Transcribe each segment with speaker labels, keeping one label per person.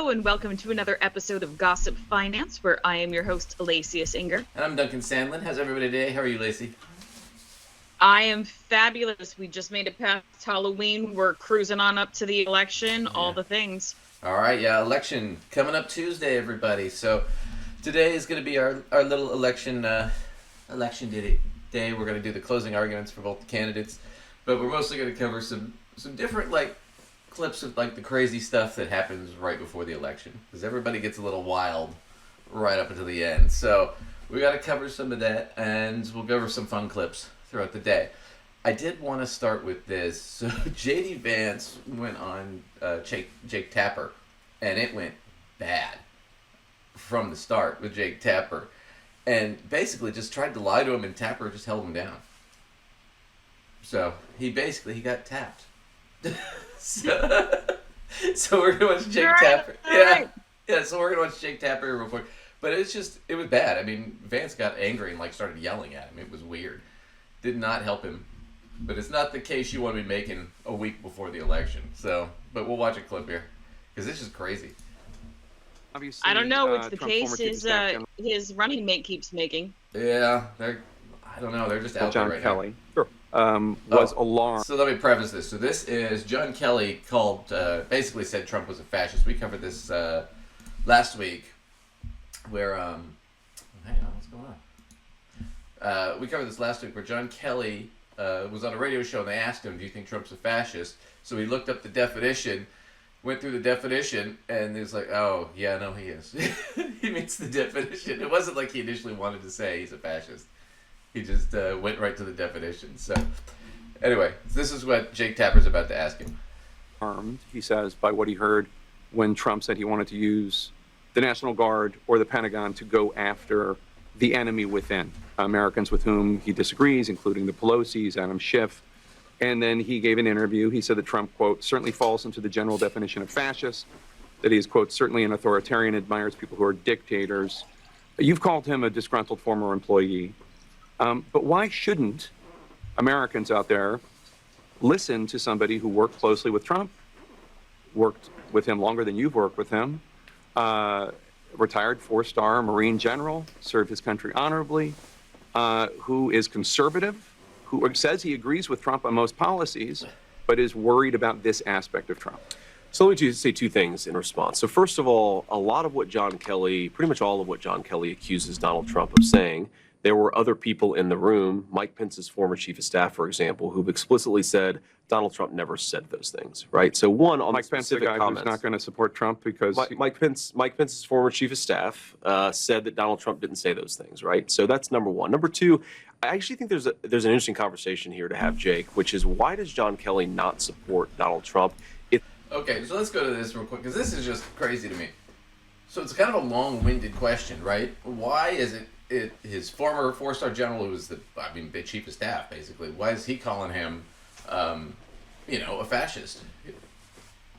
Speaker 1: Hello and welcome to another episode of Gossip Finance, where I am your host, Alacius Inger.
Speaker 2: And I'm Duncan Sandlin. How's everybody today? How are you, Lacey?
Speaker 1: I am fabulous. We just made it past Halloween. We're cruising on up to the election, all the things.
Speaker 2: All right, election coming up Tuesday, everybody. So today is going to be our little election day. We're going to do the closing arguments for both the candidates, but we're mostly going to cover some different clips of the crazy stuff that happens right before the election, because everybody gets a little wild right up until the end. So we got to cover some of that, and we'll go over some fun clips throughout the day. I did want to start with this. So J.D. Vance went on Jake Tapper, and it went bad from the start with Jake Tapper, and basically just tried to lie to him, and Tapper just held him down. So he got tapped. So we're gonna watch Jake Tapper. Yeah. So we're gonna watch Jake Tapper real quick. But it was bad. I mean, Vance got angry and started yelling at him. It was weird. Did not help him. But it's not the case you want to be making a week before the election. So, but we'll watch a clip here because this is crazy.
Speaker 1: Obviously, I don't know what's the case his running mate keeps making.
Speaker 2: Yeah, I don't know. They're just out there right
Speaker 3: Kelly.
Speaker 2: now.
Speaker 3: Sure. Was alarmed.
Speaker 2: So let me preface this. So this is John Kelly basically said Trump was a fascist. We covered this last week, where hang on, what's going on? We covered this last week where John Kelly was on a radio show and they asked him, "Do you think Trump's a fascist?" So he looked up the definition, went through the definition, and he was like, "Oh yeah, no, he is." He meets the definition. It wasn't like he initially wanted to say he's a fascist. He just went right to the definition. So, anyway, this is what Jake Tapper's about to ask him.
Speaker 3: Armed, he says, by what he heard when Trump said he wanted to use the National Guard or the Pentagon to go after the enemy within, Americans with whom he disagrees, including the Pelosi's, Adam Schiff. And then he gave an interview. He said that Trump, quote, certainly falls into the general definition of fascist, that he is, quote, certainly an authoritarian, admires people who are dictators. You've called him a disgruntled former employee. But why shouldn't Americans out there listen to somebody who worked closely with Trump, worked with him longer than you've worked with him, retired four-star Marine general, served his country honorably, who is conservative, who says he agrees with Trump on most policies, but is worried about this aspect of Trump?
Speaker 4: So let me just say two things in response. So first of all, pretty much all of what John Kelly accuses Donald Trump of saying, there were other people in the room, Mike Pence's former chief of staff, for example, who've explicitly said Donald Trump never said those things, right? So one, on
Speaker 3: Mike
Speaker 4: the specific
Speaker 3: Pence, the guy
Speaker 4: comments,
Speaker 3: who's not going to support Trump because
Speaker 4: Mike Pence's former chief of staff said that Donald Trump didn't say those things, right? So that's number one. Number two, I actually think there's an interesting conversation here to have, Jake, which is why does John Kelly not support Donald Trump?
Speaker 2: Okay, so let's go to this real quick because this is just crazy to me. So it's kind of a long-winded question, right? Why is it his former four-star general, who was the chief of staff, basically, why is he calling him, a fascist?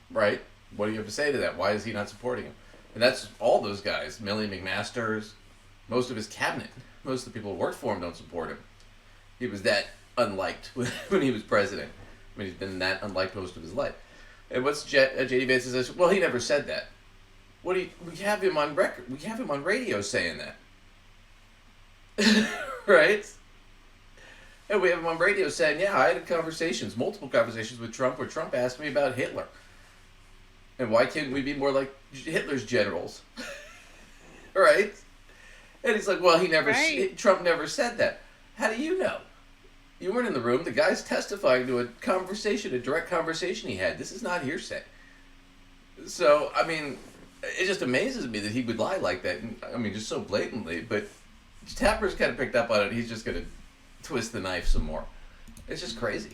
Speaker 2: Right? What do you have to say to that? Why is he not supporting him? And that's all those guys. Millie McMasters, most of his cabinet, most of the people who worked for him don't support him. He was that unliked when he was president. I mean, he's been that unliked most of his life. And what's J.D. Vance says? Well, he never said that. We have him on record. We have him on radio saying that. Right? And we have him on radio saying, yeah, I had multiple conversations with Trump where Trump asked me about Hitler. And why can't we be more like Hitler's generals? Right? And he's like, well, Trump never said that. How do you know? You weren't in the room. The guy's testifying to a direct conversation he had. This is not hearsay. So, I mean, it just amazes me that he would lie like that. I mean, just so blatantly. But Tapper's kind of picked up on it. He's just going to twist the knife some more. It's just crazy.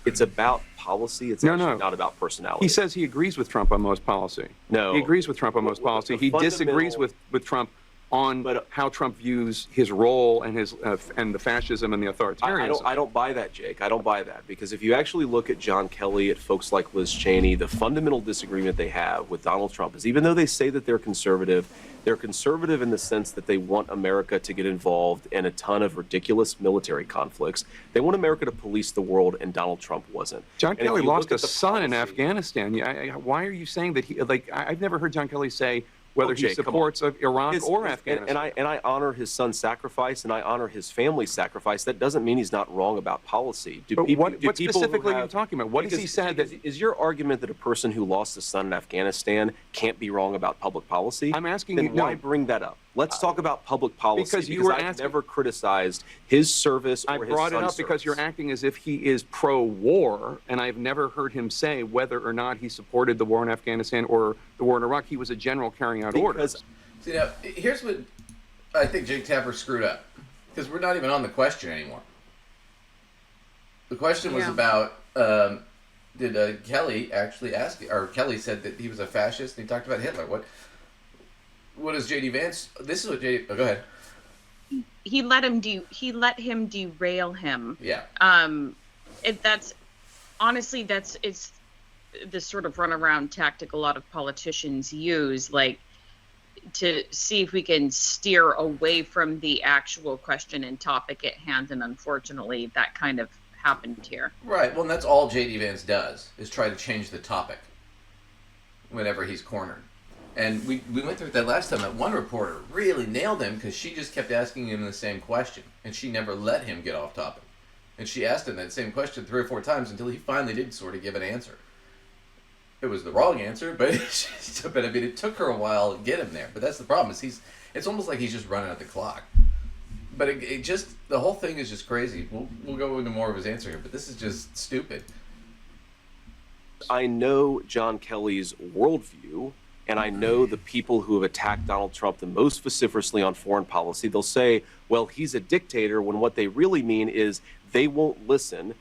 Speaker 4: It's about policy. It's not about personality.
Speaker 3: He says he agrees with Trump on most policy.
Speaker 4: No.
Speaker 3: He agrees with Trump on most policy. He disagrees with Trump on how Trump views his role and his and the fascism and the authoritarianism.
Speaker 4: I don't buy that, Jake. I don't buy that, because if you actually look at John Kelly, at folks like Liz Cheney, the fundamental disagreement they have with Donald Trump is, even though they say that they're conservative in the sense that they want America to get involved in a ton of ridiculous military conflicts. They want America to police the world, and Donald Trump wasn't.
Speaker 3: John Kelly lost a son in Afghanistan. Why are you saying that he, like, I've never heard John Kelly say whether he supports of Iraq or Afghanistan.
Speaker 4: And I honor his son's sacrifice, and I honor his family's sacrifice. That doesn't mean he's not wrong about policy.
Speaker 3: What specifically are you talking about? What has he said?
Speaker 4: Is your argument that a person who lost a son in Afghanistan can't be wrong about public policy?
Speaker 3: I'm asking
Speaker 4: then
Speaker 3: you.
Speaker 4: Why bring that up? Let's talk about public policy.
Speaker 3: Because
Speaker 4: I've never criticized his service or his son's service.
Speaker 3: I brought it up because you're acting as if he is pro-war, and I've never heard him say whether or not he supported the war in Afghanistan or the war in Iraq. He was a general carrying out orders.
Speaker 2: See, now, here's what I think Jake Tapper screwed up, because we're not even on the question anymore. The question was about, did Kelly actually ask, or Kelly said that he was a fascist, and he talked about Hitler. What does J.D. Vance? This is what J.D. Oh, go ahead.
Speaker 1: He let him derail him.
Speaker 2: Yeah.
Speaker 1: That's it's this sort of runaround tactic a lot of politicians use, like, to see if we can steer away from the actual question and topic at hand, and unfortunately, that kind of happened here.
Speaker 2: Right. Well, and that's all J.D. Vance does, is try to change the topic whenever he's cornered. And we went through that last time. That one reporter really nailed him because she just kept asking him the same question, and she never let him get off topic. And she asked him that same question 3 or 4 times until he finally did sort of give an answer. It was the wrong answer, but I mean, it took her a while to get him there. But that's the problem, is it's almost like he's just running out the clock. But it just, the whole thing is just crazy. We'll go into more of his answer here, but this is just stupid.
Speaker 4: I know John Kelly's worldview, and I know the people who have attacked Donald Trump the most vociferously on foreign policy. They'll say, well, he's a dictator, when what they really mean is they won't listen.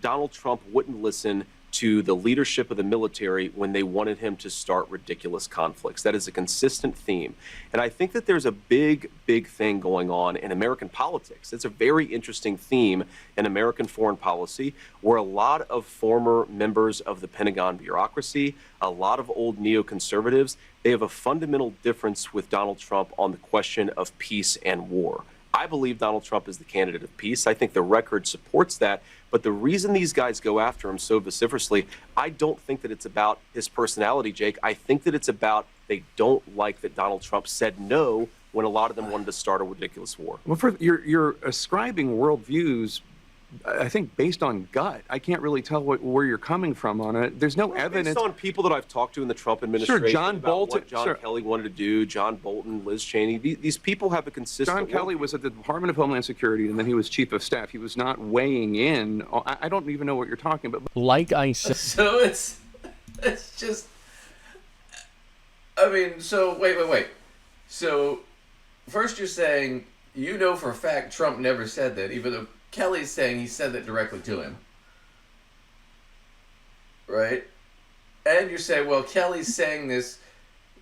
Speaker 4: Donald Trump wouldn't listen to the leadership of the military when they wanted him to start ridiculous conflicts. That is a consistent theme. And I think that there's a big, big thing going on in American politics. It's a very interesting theme in American foreign policy, where a lot of former members of the Pentagon bureaucracy, a lot of old neoconservatives, they have a fundamental difference with Donald Trump on the question of peace and war. I believe Donald Trump is the candidate of peace. I think the record supports that. But the reason these guys go after him so vociferously, I don't think that it's about his personality, Jake. I think that it's about they don't like that Donald Trump said no when a lot of them wanted to start a ridiculous war.
Speaker 3: Well, you're ascribing worldviews, I think, based on gut. I can't really tell where you're coming from on it. There's no evidence.
Speaker 4: Based on people that I've talked to in the Trump administration,
Speaker 3: sure, John Bolton,
Speaker 4: what John Kelly wanted to do, John Bolton, Liz Cheney, these people have a consistent...
Speaker 3: John Kelly was at the Department of Homeland Security, and then he was chief of staff. He was not weighing in. I don't even know what you're talking about.
Speaker 5: Like I said...
Speaker 2: So it's just... I mean, so, wait. So, first you're saying, you know for a fact Trump never said that, even though Kelly's saying he said that directly to him. Right? And you're saying, well, Kelly's saying this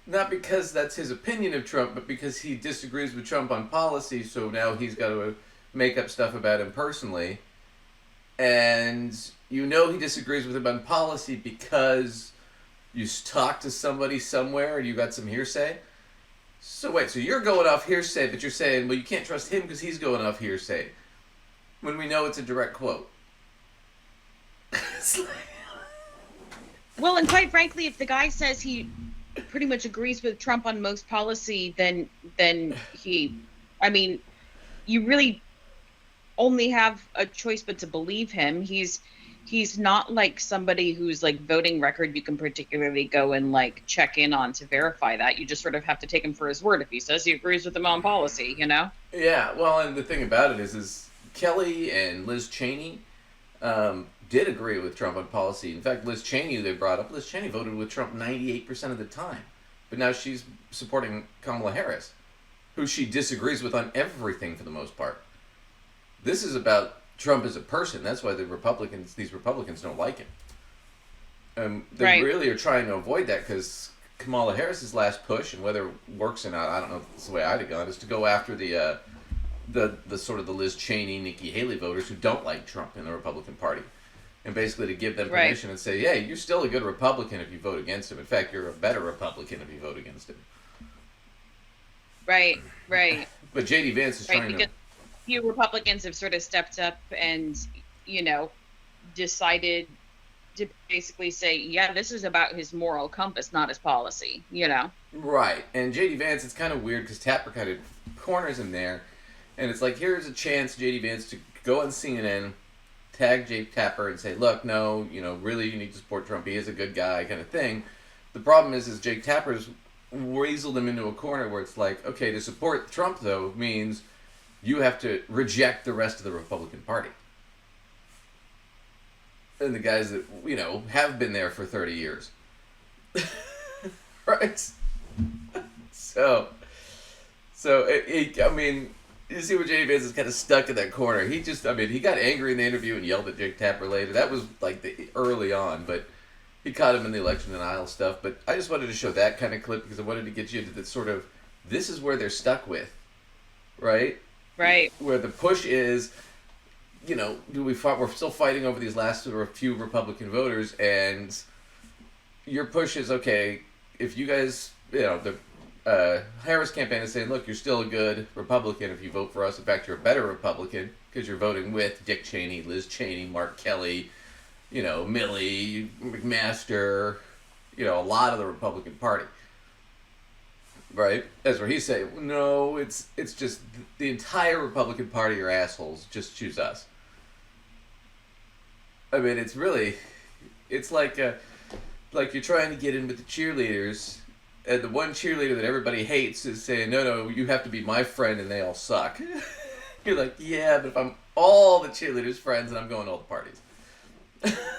Speaker 2: not because that's his opinion of Trump, but because he disagrees with Trump on policy, so now he's got to make up stuff about him personally. And you know he disagrees with him on policy because you talked to somebody somewhere and you got some hearsay? So wait, so you're going off hearsay, but you're saying, well, you can't trust him because he's going off hearsay, when we know it's a direct quote.
Speaker 1: Well, and quite frankly, if the guy says he pretty much agrees with Trump on most policy, then he, I mean, you really only have a choice but to believe him. He's not like somebody whose like voting record you can particularly go and like check in on to verify that. You just sort of have to take him for his word if he says he agrees with him on policy, you know?
Speaker 2: Yeah, well, and the thing about it is Kelly and Liz Cheney did agree with Trump on policy. In fact, Liz Cheney, they brought up, Liz Cheney voted with Trump 98% of the time. But now she's supporting Kamala Harris, who she disagrees with on everything for the most part. This is about Trump as a person. That's why these Republicans don't like him. They
Speaker 1: right.
Speaker 2: really are trying to avoid that because Kamala Harris's last push, and whether it works or not, I don't know if it's the way I'd have gone, is to go after the sort of the Liz Cheney, Nikki Haley voters who don't like Trump in the Republican Party. And basically to give them permission and say, hey, you're still a good Republican if you vote against him. In fact, you're a better Republican if you vote against him.
Speaker 1: Right.
Speaker 2: But J.D. Vance is trying
Speaker 1: because few Republicans have sort of stepped up and, decided to basically say, yeah, this is about his moral compass, not his policy,
Speaker 2: Right. And J.D. Vance, it's kind of weird because Tapper kind of corners him there. And it's like, here's a chance, J.D. Vance, to go on CNN, tag Jake Tapper and say, look, no, really you need to support Trump. He is a good guy kind of thing. The problem is Jake Tapper's weaseled him into a corner where it's like, okay, to support Trump, though, means you have to reject the rest of the Republican Party. And the guys that, have been there for 30 years. Right? So, you see what J.D. Vance is kind of stuck in that corner. He got angry in the interview and yelled at Jake Tapper later. That was early on, but he caught him in the election denial stuff. But I just wanted to show that kind of clip because I wanted to get you into that sort of, this is where they're stuck with, right?
Speaker 1: Right.
Speaker 2: Where the push is, we're still fighting over these last few Republican voters, and your push is, okay, if you guys, the Harris campaign is saying, look, you're still a good Republican if you vote for us. In fact, you're a better Republican because you're voting with Dick Cheney, Liz Cheney, Mark Kelly, Milley, McMaster, a lot of the Republican Party. Right? That's where he's saying, no, it's just the entire Republican Party are assholes. Just choose us. I mean, it's like you're trying to get in with the cheerleaders, and the one cheerleader that everybody hates is saying, no, you have to be my friend, and they all suck. You're like, yeah, but if I'm all the cheerleaders' friends, and I'm going to all the parties.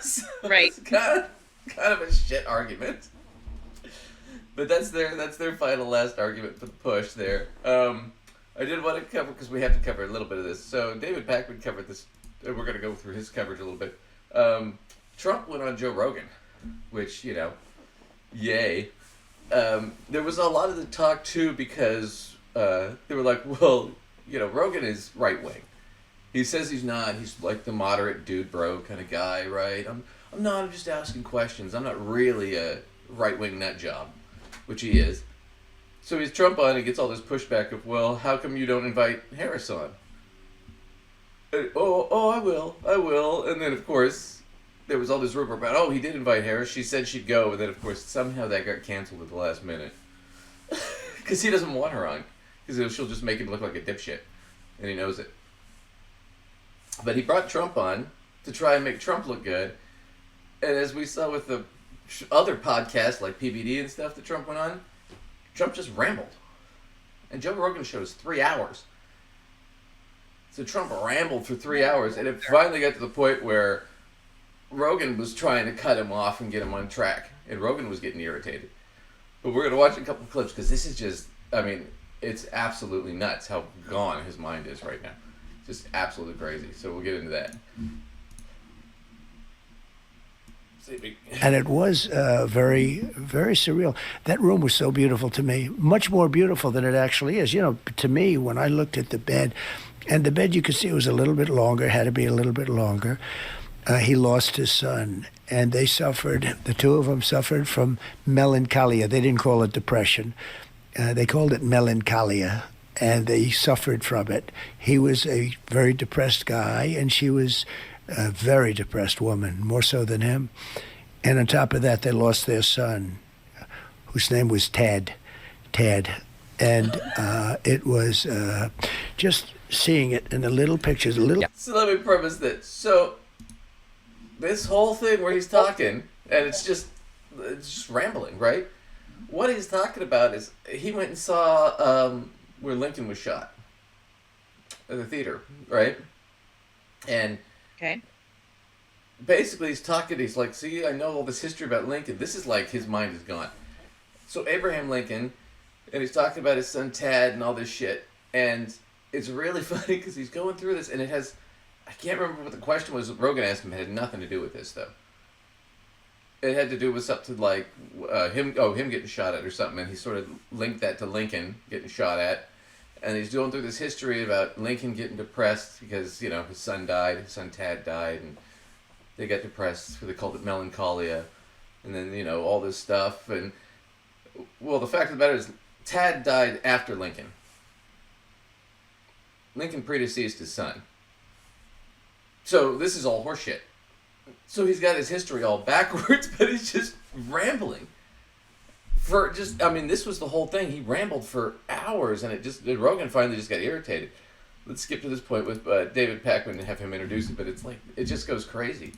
Speaker 2: So
Speaker 1: right.
Speaker 2: It's kind of a shit argument. But that's their final last argument for the push there. I did want to cover, because we have to cover a little bit of this. So David Pakman covered this, and we're going to go through his coverage a little bit. Trump went on Joe Rogan, which, yay. There was a lot of the talk, too, because they were like, well, Rogan is right-wing. He says he's not. He's like the moderate dude bro kind of guy, right? I'm not. I'm just asking questions. I'm not really a right-wing nut job, which he is. So he's Trump on and gets all this pushback of, well, how come you don't invite Harris on? And, I will. And then, of course, there was all this rumor about, he did invite Harris. She said she'd go. And then, of course, somehow that got canceled at the last minute. Because he doesn't want her on. Because she'll just make him look like a dipshit. And he knows it. But he brought Trump on to try and make Trump look good. And as we saw with the other podcasts like PBD and stuff that Trump went on, Trump just rambled. And Joe Rogan's show is 3 hours. So Trump rambled for 3 hours, and it finally got to the point where Rogan was trying to cut him off and get him on track. And Rogan was getting irritated. But we're going to watch a couple clips, because this is just, it's absolutely nuts how gone his mind is right now. Just absolutely crazy. So we'll get into that.
Speaker 5: And it was very, very surreal. That room was so beautiful to me, much more beautiful than it actually is. To me, when I looked at the bed, and the bed you could see it was a little bit longer, had to be a little bit longer. He lost his son, and they suffered, the two of them suffered from melancholia. They didn't call it depression. They called it melancholia, and they suffered from it. He was a very depressed guy, and she was a very depressed woman, more so than him. And on top of that, they lost their son, whose name was Ted. And it was just seeing it in the little pictures,
Speaker 2: So let me preface this. So this whole thing where he's talking, and it's just rambling, right? What he's talking about is he went and saw where Lincoln was shot at the theater, right? And
Speaker 1: okay.
Speaker 2: Basically, he's like, see, I know all this history about Lincoln. This is like his mind is gone. So Abraham Lincoln, and he's talking about his son Tad and all this shit. And it's really funny because he's going through this, and it has, I can't remember what the question was Rogan asked him. It had nothing to do with this, though. it had to do with something like him getting shot at or something, and he sort of linked that to Lincoln getting shot at, and he's going through this history about Lincoln getting depressed because his son died, his son Tad died, and they got depressed, so they called it melancholia, and then all this stuff, and well, the fact of the matter is Tad died after Lincoln. Lincoln predeceased his son. So this is all horseshit. So he's got his history all backwards, but he's just rambling. This was the whole thing. He rambled for hours, and Rogan finally just got irritated. Let's skip to this point with David Pakman and have him introduce it, but it just goes crazy.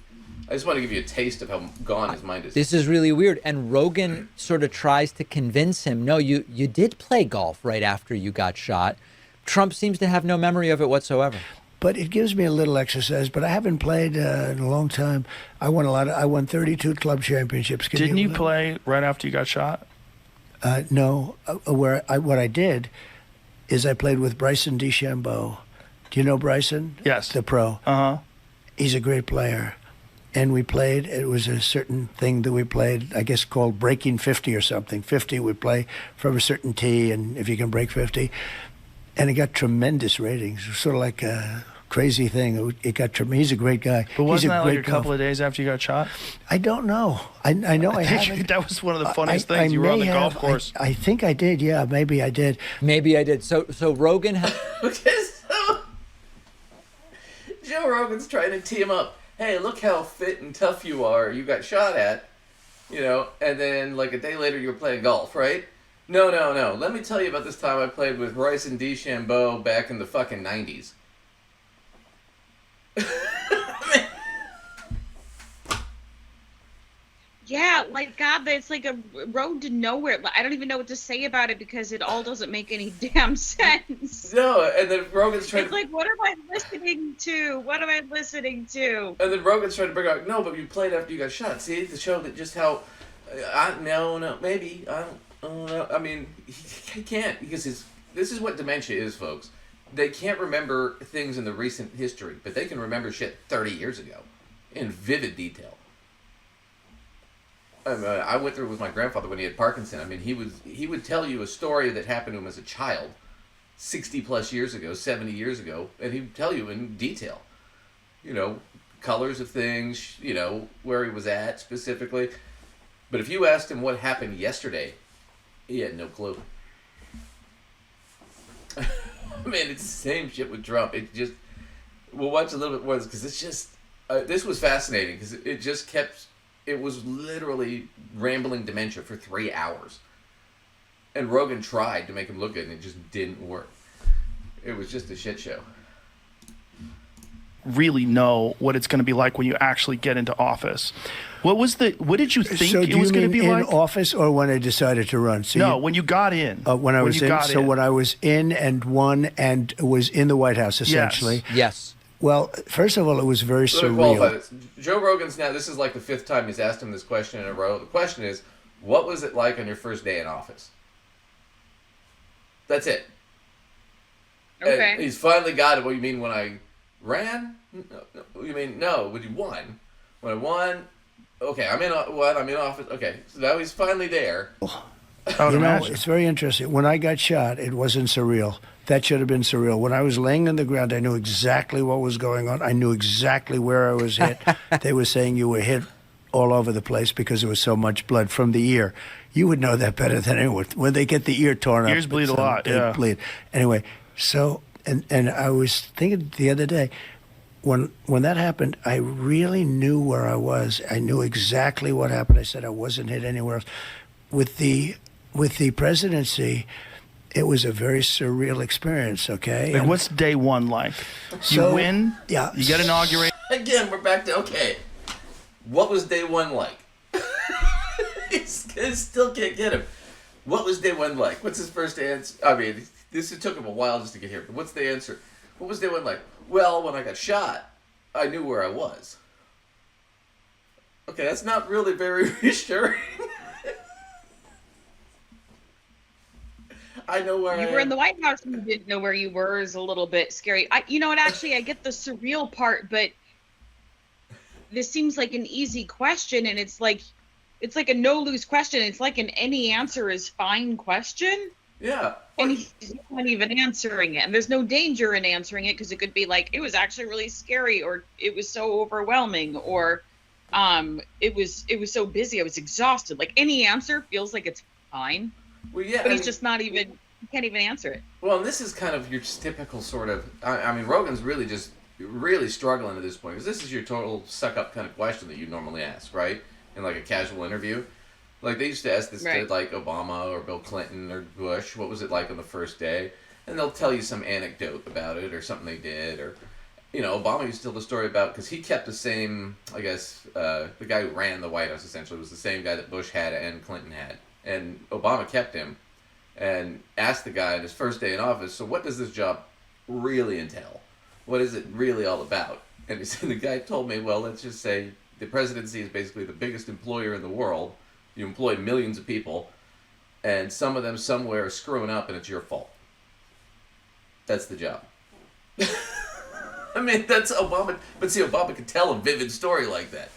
Speaker 2: I just want to give you a taste of how gone his mind is.
Speaker 6: This is really weird. And Rogan sort of tries to convince him, no, you did play golf right after you got shot. Trump seems to have no memory of it whatsoever.
Speaker 5: But it gives me a little exercise. But I haven't played in a long time. I won 32 club championships.
Speaker 7: Didn't you play right after you got shot?
Speaker 5: No. What I did is I played with Bryson DeChambeau. Do you know Bryson?
Speaker 7: Yes.
Speaker 5: The pro.
Speaker 7: Uh-huh.
Speaker 5: He's a great player. And we played, it was a certain thing that we played, I guess called breaking 50 or something. 50, we play from a certain tee, and if you can break 50. And it got tremendous ratings. It was sort of like a crazy thing. He's a great guy.
Speaker 7: But wasn't that like a couple
Speaker 5: golfer.
Speaker 7: of days after you got shot?
Speaker 5: I don't know. I know I haven't.
Speaker 7: That was one of the funniest things. You were on the golf course.
Speaker 5: I think I did, yeah. Maybe I did.
Speaker 6: So Rogan...
Speaker 2: Okay, so Joe Rogan's trying to tee him up. Hey, look how fit and tough you are. You got shot at, and then like a day later you were playing golf, right? No. Let me tell you about this time I played with Bryson DeChambeau back in the fucking 90s.
Speaker 1: Yeah, God, it's like a road to nowhere. I don't even know what to say about it because it all doesn't make any damn sense.
Speaker 2: No, and then Rogan's trying
Speaker 1: It's like, what am I listening to? What am I listening to?
Speaker 2: And then Rogan's trying to bring out, no, but you played after you got shot. See, to show that just how, maybe, I don't know. I mean, he can't, because this is what dementia is, folks. They can't remember things in the recent history, but they can remember shit 30 years ago in vivid detail. I went through it with my grandfather when he had Parkinson. I mean, he would tell you a story that happened to him as a child, 60 plus years ago, 70 years ago, and he'd tell you in detail. Colors of things, where he was at specifically. But if you asked him what happened yesterday, he had no clue. I mean, it's the same shit with Trump. We'll watch a little bit more because it's just, this was fascinating because it was literally rambling dementia for 3 hours. And Rogan tried to make him look good and it just didn't work. It was just a shit show.
Speaker 7: Really know what it's going to be like when you actually get into office. What did you think
Speaker 5: so
Speaker 7: it was going to be like?
Speaker 5: in office or when I decided to run?
Speaker 7: So when you got in.
Speaker 5: When I was in. So when I was in and won and was in the White House, essentially.
Speaker 6: Yes.
Speaker 5: Well, first of all, it was very surreal.
Speaker 2: Joe Rogan's now, this is like the 5th time he's asked him this question in a row. The question is, what was it like on your first day in office? That's it.
Speaker 1: Okay.
Speaker 2: And he's finally got it. What do you mean when I ran? No. You mean, no, when you won. When I won, okay, I'm in office. Okay, so now he's finally there.
Speaker 5: It's very interesting. When I got shot, it wasn't surreal. That should have been surreal. When I was laying on the ground, I knew exactly what was going on. I knew exactly where I was hit. They were saying you were hit all over the place because there was so much blood from the ear. You would know that better than anyone. When they get the ear torn up.
Speaker 7: Ears bleed a lot,
Speaker 5: they bleed. Anyway, so, and I was thinking the other day, when that happened, I really knew where I was. I knew exactly what happened. I said I wasn't hit anywhere else. With the presidency, it was a very surreal experience, okay?
Speaker 7: Like, what's day one like? You win?
Speaker 5: Yeah.
Speaker 7: You get inaugurated?
Speaker 2: Again, we're back to, okay, what was day one like? He still can't get him. What was day one like? What's his first answer? I mean, it took him a while just to get here. But what's the answer? What was day one like? Well, when I got shot, I knew where I was. Okay, that's not really very reassuring. I know where
Speaker 1: You were in the White House and you didn't know where you were is a little bit scary. I get the surreal part, but this seems like an easy question, and it's like it's like a no lose question. It's like an any answer is fine question.
Speaker 2: Yeah.
Speaker 1: And he's not even answering it. And there's no danger in answering it because it could be like, it was actually really scary, or it was so overwhelming, or it was so busy, I was exhausted. Like any answer feels like it's fine.
Speaker 2: Well, yeah.
Speaker 1: But he's just not even, he can't even answer it.
Speaker 2: Well, and this is kind of your typical sort of. I mean, Rogan's really struggling at this point, because this is your total suck up kind of question that you normally ask, right? In like a casual interview. Like they used to ask this to like Obama or Bill Clinton or Bush, what was it like on the first day? And they'll tell you some anecdote about it or something they did, or Obama used to tell the story about, because he kept the same, I guess, the guy who ran the White House essentially was the same guy that Bush had and Clinton had, and Obama kept him, and asked the guy on his first day in office, so what does this job really entail? What is it really all about? And he said, the guy told me, well, let's just say the presidency is basically the biggest employer in the world. You employ millions of people, and some of them somewhere are screwing up, and it's your fault. That's the job. I mean, that's Obama. But see, Obama could tell a vivid story like that.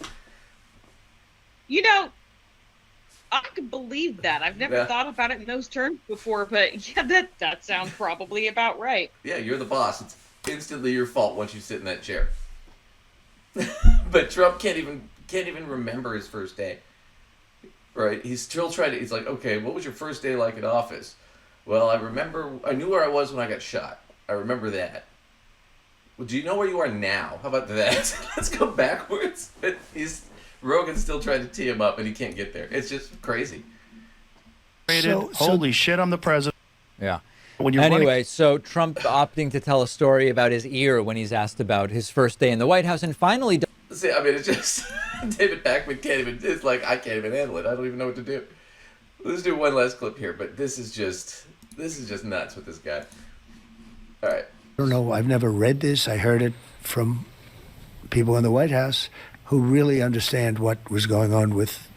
Speaker 1: I could believe that. I've never thought about it in those terms before, but yeah, that sounds probably about right.
Speaker 2: Yeah, you're the boss. It's instantly your fault once you sit in that chair. But Trump can't even remember his first day. Right? He's still trying to. He's like, okay, what was your first day like in office? Well, I knew where I was when I got shot. I remember that. Well, do you know where you are now? How about that? Let's go backwards. Rogan's still trying to tee him up, and he can't get there. It's just crazy.
Speaker 7: Holy shit, I'm the president.
Speaker 6: Yeah.
Speaker 7: Anyway,
Speaker 6: so Trump opting to tell a story about his ear when he's asked about his first day in the White House, and finally.
Speaker 2: See, I mean, it's just David Pakman can't even. It's like I can't even handle it. I don't even know what to do. Let's do one last clip here, but this is just nuts with this guy. All right.
Speaker 5: I don't know. I've never read this. I heard it from people in the White House who really understand what was going on with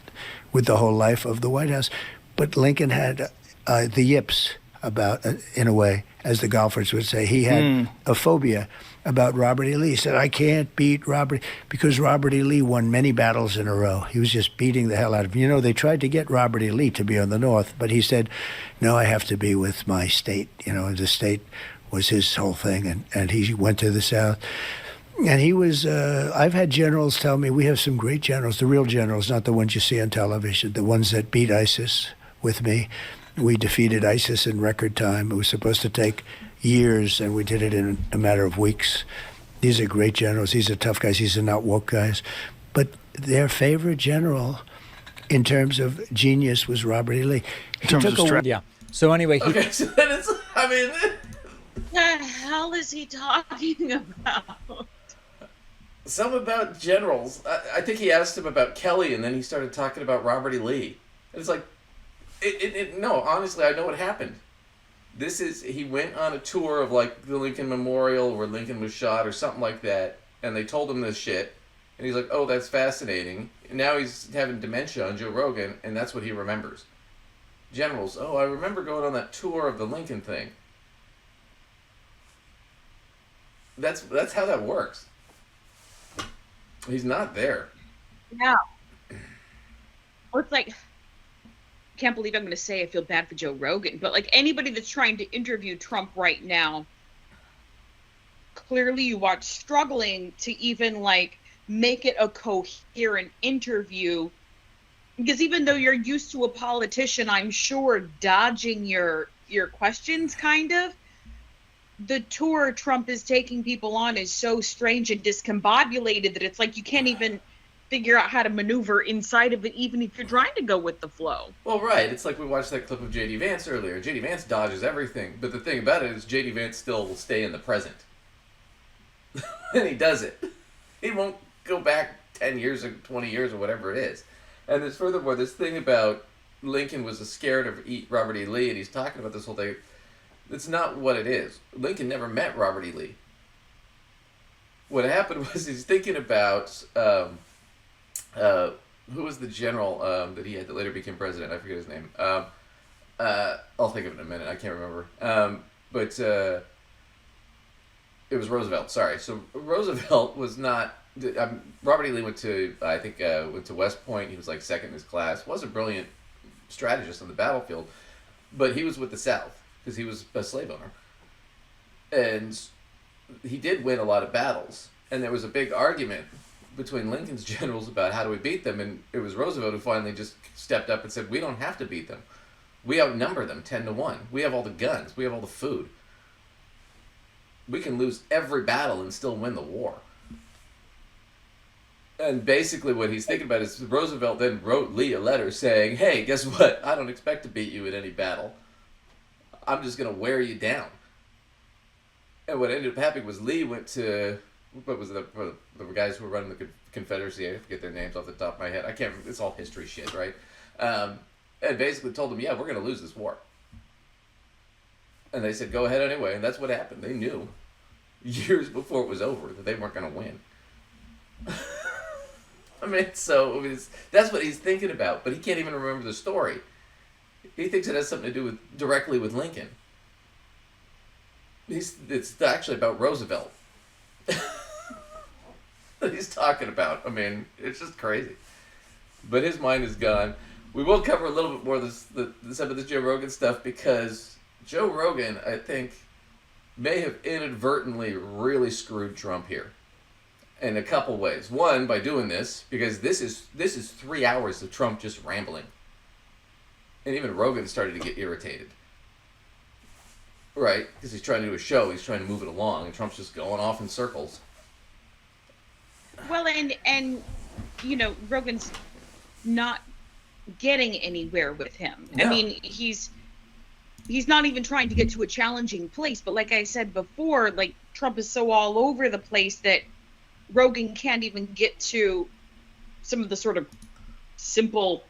Speaker 5: the whole life of the White House. But Lincoln had the yips about, in a way, as the golfers would say. He had a phobia about Robert E. Lee. He said, I can't beat Robert, because Robert E. Lee won many battles in a row. He was just beating the hell out of him. They tried to get Robert E. Lee to be on the North, but he said, no, I have to be with my state. The state was his whole thing, and he went to the South. And he was, I've had generals tell me, we have some great generals, the real generals, not the ones you see on television, the ones that beat ISIS with me. We defeated ISIS in record time. It was supposed to take years, and we did it in a matter of weeks. These are great generals. These are tough guys. These are not woke guys. But their favorite general, in terms of genius, was Robert E. Lee.
Speaker 7: In terms of strength.
Speaker 6: Yeah. So anyway,
Speaker 2: Okay, so that is. I mean.
Speaker 1: What the hell is he talking about?
Speaker 2: Some about generals. I think he asked him about Kelly, and then he started talking about Robert E. Lee. And it's like, no, honestly, I know what happened. He went on a tour of like the Lincoln Memorial where Lincoln was shot or something like that, and they told him this shit, and he's like, oh, that's fascinating. And now he's having dementia on Joe Rogan, and that's what he remembers. Generals, oh, I remember going on that tour of the Lincoln thing. That's how that works. He's not there.
Speaker 1: Yeah. Well, it's like, I can't believe I'm going to say I feel bad for Joe Rogan, but like anybody that's trying to interview Trump right now, clearly you watch struggling to even like make it a coherent interview, because even though you're used to a politician, I'm sure, dodging your questions kind of, the tour Trump is taking people on is so strange and discombobulated that it's like you can't even figure out how to maneuver inside of it, even if you're trying to go with the flow.
Speaker 2: Well, right. It's like we watched that clip of J.D. Vance earlier. J.D. Vance dodges everything, but the thing about it is J.D. Vance still will stay in the present. And he does it. He won't go back 10 years or 20 years or whatever it is. And there's furthermore this thing about Lincoln was scared of Robert E. Lee, and he's talking about this whole thing. That's not what it is. Lincoln never met Robert E. Lee. What happened was he's thinking about who was the general that he had that later became president. I forget his name. I'll think of it in a minute. I can't remember. But it was Roosevelt. Sorry. So Roosevelt was not Robert E. Lee went to, I think, went to West Point. He was like second in his class. Was a brilliant strategist on the battlefield, but he was with the South because he was a slave owner, and he did win a lot of battles. And there was a big argument between Lincoln's generals about how do we beat them, and it was Roosevelt who finally just stepped up and said, "We don't have to beat them. We outnumber them 10-1. We have all the guns. We have all the food. We can lose every battle and still win the war." And basically what he's thinking about is Roosevelt then wrote Lee a letter saying, "Hey, guess what? I don't expect to beat you in any battle. I'm just going to wear you down." And what ended up happening was Lee went to, what was it, the guys who were running the Confederacy, I forget their names off the top of my head. I can't remember, it's all history shit, right? And basically told them, yeah, we're going to lose this war. And they said, go ahead anyway. And that's what happened. They knew years before it was over that they weren't going to win. That's what he's thinking about, but he can't even remember the story. He thinks it has something to do directly with Lincoln. It's actually about Roosevelt that he's talking about. I mean, it's just crazy. But his mind is gone. We will cover a little bit more of some of this Joe Rogan stuff, because Joe Rogan, I think, may have inadvertently really screwed Trump here in a couple ways. One, by doing this, because this is 3 hours of Trump just rambling. And even Rogan started to get irritated. Right? Because he's trying to do a show, he's trying to move it along, and Trump's just going off in circles.
Speaker 1: Well, and you know, Rogan's not getting anywhere with him. No. I mean, he's not even trying to get to a challenging place, but like I said before, like, Trump is so all over the place that Rogan can't even get to some of the sort of simple,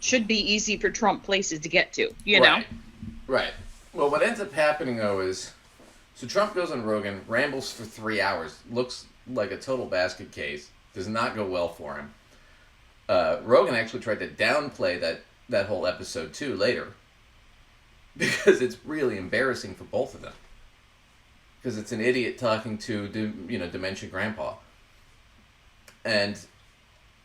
Speaker 1: should be easy for Trump places to get to, you know?
Speaker 2: Right. Well, what ends up happening, though, is, so Trump goes on Rogan, rambles for 3 hours, looks like a total basket case, does not go well for him. Rogan actually tried to downplay that whole episode, too, later, because it's really embarrassing for both of them. Because it's an idiot talking to, dementia grandpa. And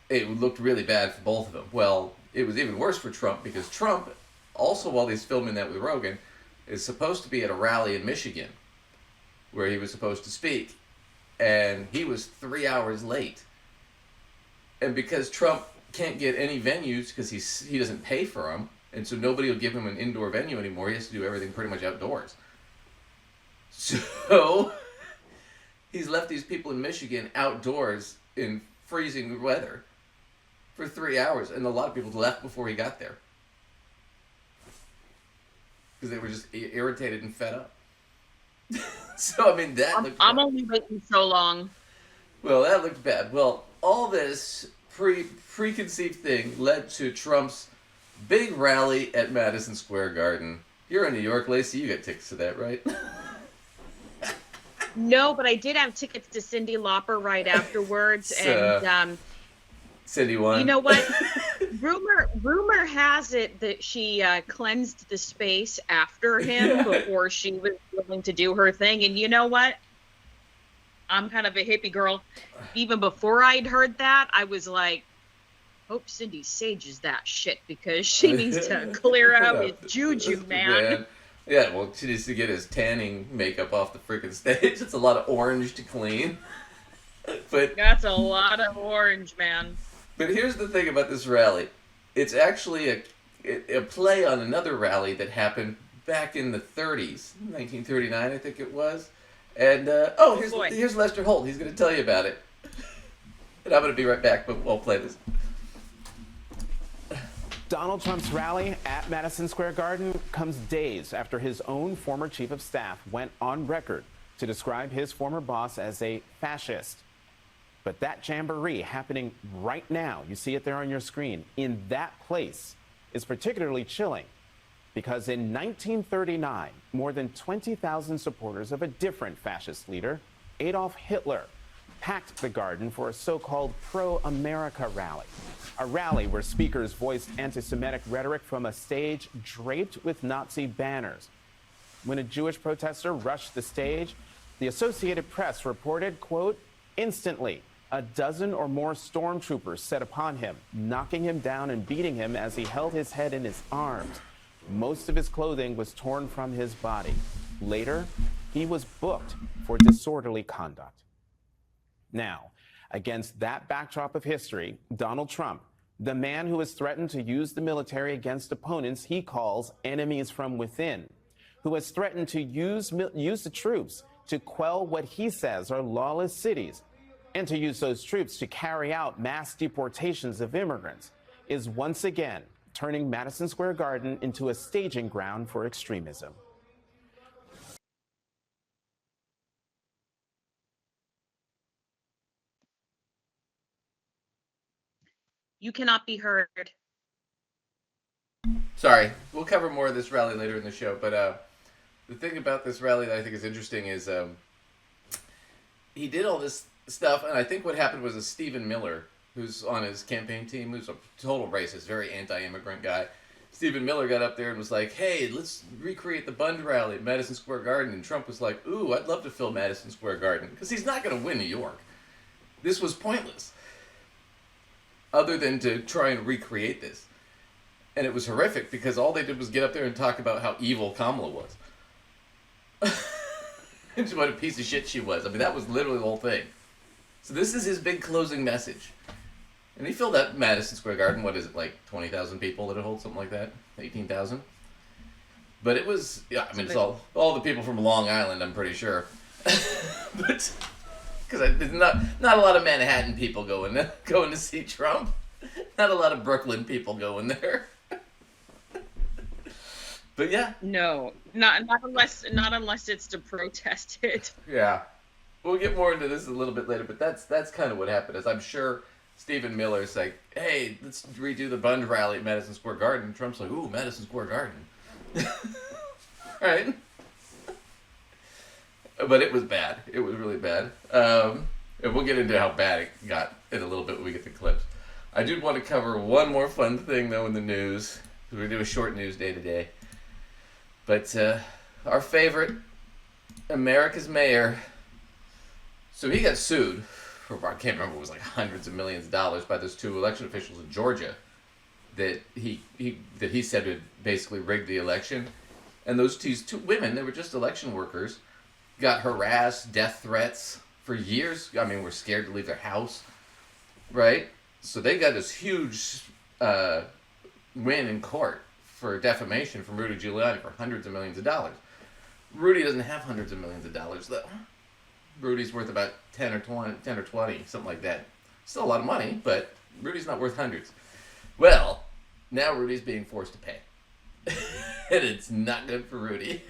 Speaker 2: it looked really bad for both of them. Well, it was even worse for Trump, because Trump, also while he's filming that with Rogan, is supposed to be at a rally in Michigan where he was supposed to speak. And he was 3 hours late. And because Trump can't get any venues because he doesn't pay for them, and so nobody will give him an indoor venue anymore, he has to do everything pretty much outdoors. So he's left these people in Michigan outdoors in freezing weather for 3 hours, and a lot of people left before he got there because they were just irritated and fed up. So I mean,
Speaker 1: I'm only waiting so long.
Speaker 2: Well, that looked bad. Well, all this preconceived thing led to Trump's big rally at Madison Square Garden. You're in New York, Lacey. You got tickets to that, right?
Speaker 1: No, but I did have tickets to Cyndi Lauper right afterwards, and
Speaker 2: Cyndi won.
Speaker 1: You know what? rumor has it that she cleansed the space after him before she was willing to do her thing. And you know what? I'm kind of a hippie girl. Even before I'd heard that, I was like, hope Cindy sages that shit, because she needs to clear out his juju, man.
Speaker 2: Yeah, well, she needs to get his tanning makeup off the freaking stage. It's a lot of orange to clean. But
Speaker 1: that's a lot of orange, man.
Speaker 2: But here's the thing about this rally. It's actually a play on another rally that happened back in the 30s, 1939, I think it was. And, here's Lester Holt. He's going to tell you about it. And I'm going to be right back, but we'll play this.
Speaker 8: Donald Trump's rally at Madison Square Garden comes days after his own former chief of staff went on record to describe his former boss as a fascist. But that jamboree happening right now, you see it there on your screen, in that place is particularly chilling because in 1939, more than 20,000 supporters of a different fascist leader, Adolf Hitler, packed the garden for a so-called pro-America rally. A rally where speakers voiced anti-Semitic rhetoric from a stage draped with Nazi banners. When a Jewish protester rushed the stage, the Associated Press reported, quote, Instantly, a dozen or more stormtroopers set upon him, knocking him down and beating him as he held his head in his arms. Most of his clothing was torn from his body. Later, he was booked for disorderly conduct. Now, against that backdrop of history, Donald Trump, the man who has threatened to use the military against opponents he calls enemies from within, who has threatened to use the troops to quell what he says are lawless cities, and to use those troops to carry out mass deportations of immigrants, is once again turning Madison Square Garden into a staging ground for extremism.
Speaker 1: You cannot be heard.
Speaker 2: Sorry, we'll cover more of this rally later in the show, but the thing about this rally that I think is interesting is he did all this stuff, and I think what happened was Stephen Miller, who's on his campaign team, who's a total racist, very anti-immigrant guy. Stephen Miller got up there and was like, hey, let's recreate the Bund rally at Madison Square Garden, and Trump was like, ooh, I'd love to fill Madison Square Garden, because he's not going to win New York. This was pointless, other than to try and recreate this. And it was horrific, because all they did was get up there and talk about how evil Kamala was. And what a piece of shit she was. I mean, that was literally the whole thing. So this is his big closing message. And he filled out Madison Square Garden, what is it, like 20,000 people that it holds, something like that? 18,000? But it was, yeah, I mean, it's all the people from Long Island, I'm pretty sure. But, because there's not a lot of Manhattan people going to see Trump. Not a lot of Brooklyn people going there. But yeah.
Speaker 1: No, not unless it's to protest it.
Speaker 2: Yeah. We'll get more into this a little bit later, but that's kind of what happened. Is I'm sure Stephen Miller's like, hey, let's redo the Bund rally at Madison Square Garden. And Trump's like, ooh, Madison Square Garden. Right? But it was bad. It was really bad. And we'll get into how bad it got in a little bit when we get the clips. I do want to cover one more fun thing, though, in the news. We're going to do a short news day today. But our favorite, America's mayor, so he got sued for, I can't remember, it was like hundreds of millions of dollars by those two election officials in Georgia that he said would basically rig the election. And those two women, they were just election workers, got harassed, death threats for years. I mean, were scared to leave their house, right? So they got this huge win in court for defamation from Rudy Giuliani for hundreds of millions of dollars. Rudy doesn't have hundreds of millions of dollars, though. Rudy's worth about 10 or 20, something like that. Still a lot of money, but Rudy's not worth hundreds. Well, now Rudy's being forced to pay. And it's not good for Rudy.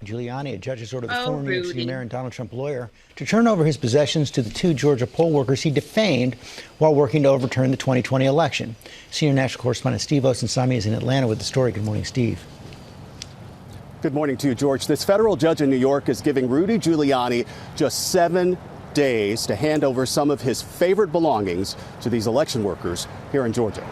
Speaker 9: Giuliani, a judge has ordered the
Speaker 1: Oh,
Speaker 9: former New York City
Speaker 1: Rudy.
Speaker 9: mayor and Donald Trump lawyer to turn over his possessions to the two Georgia poll workers he defamed while working to overturn the 2020 election. Senior national correspondent Steve Osunsami is in Atlanta with the story. Good morning, Steve.
Speaker 10: Good morning to you, George. This federal judge in New York is giving Rudy Giuliani just 7 days to hand over some of his favorite belongings to these election workers here in Georgia.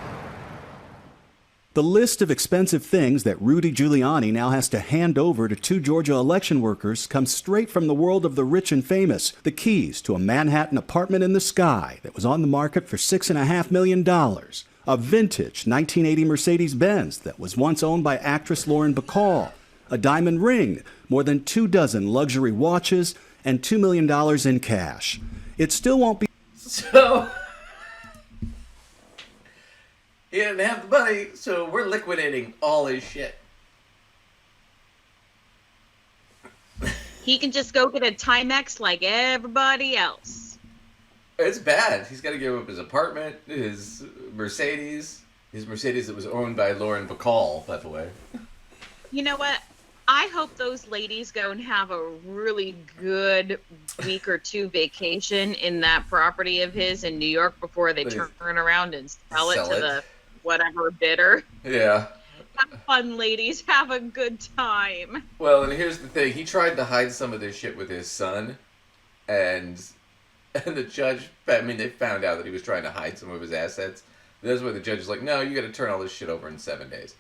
Speaker 11: The list of expensive things that Rudy Giuliani now has to hand over to two Georgia election workers comes straight from the world of the rich and famous. The keys to a Manhattan apartment in the sky that was on the market for $6.5 million. A vintage 1980 Mercedes-Benz that was once owned by actress Lauren Bacall. A diamond ring, more than 24 luxury watches, and $2 million in cash. It still won't be...
Speaker 2: So... he didn't have the money, so we're liquidating all his shit.
Speaker 1: He can just go get a Timex like everybody else.
Speaker 2: It's bad. He's got to give up his apartment, his Mercedes that was owned by Lauren Bacall, by the way.
Speaker 1: You know what? I hope those ladies go and have a really good week or two vacation in that property of his in New York before they turn around and sell it to the whatever bidder.
Speaker 2: Yeah.
Speaker 1: Have fun, ladies. Have a good time.
Speaker 2: Well, and here's the thing. He tried to hide some of this shit with his son, and the judge, I mean, they found out that he was trying to hide some of his assets. That's why the judge is like, no, you got to turn all this shit over in 7 days.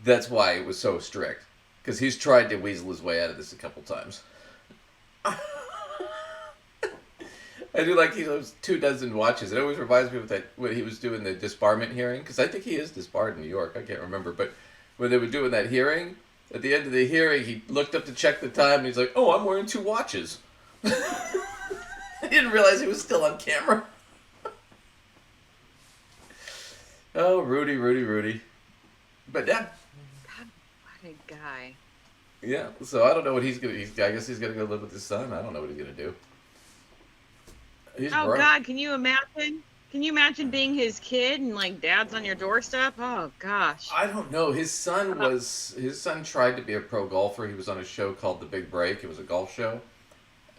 Speaker 2: That's why it was so strict. Because he's tried to weasel his way out of this a couple times. I do like those 24 watches. It always reminds me of that when he was doing the disbarment hearing, because I think he is disbarred in New York. I can't remember, but when they were doing that hearing, at the end of the hearing, he looked up to check the time, and he's like, "Oh, I'm wearing 2 watches." I didn't realize he was still on camera. Oh, Rudy. But yeah.
Speaker 1: God, what a guy.
Speaker 2: Yeah, so I don't know what he's gonna. I guess he's gonna go live with his son. I don't know what he's gonna do. He's
Speaker 1: Oh
Speaker 2: broke.
Speaker 1: God, can you imagine? Can you imagine being his kid and like dad's on your doorstep? Oh gosh.
Speaker 2: I don't know. His son tried to be a pro golfer. He was on a show called The Big Break. It was a golf show,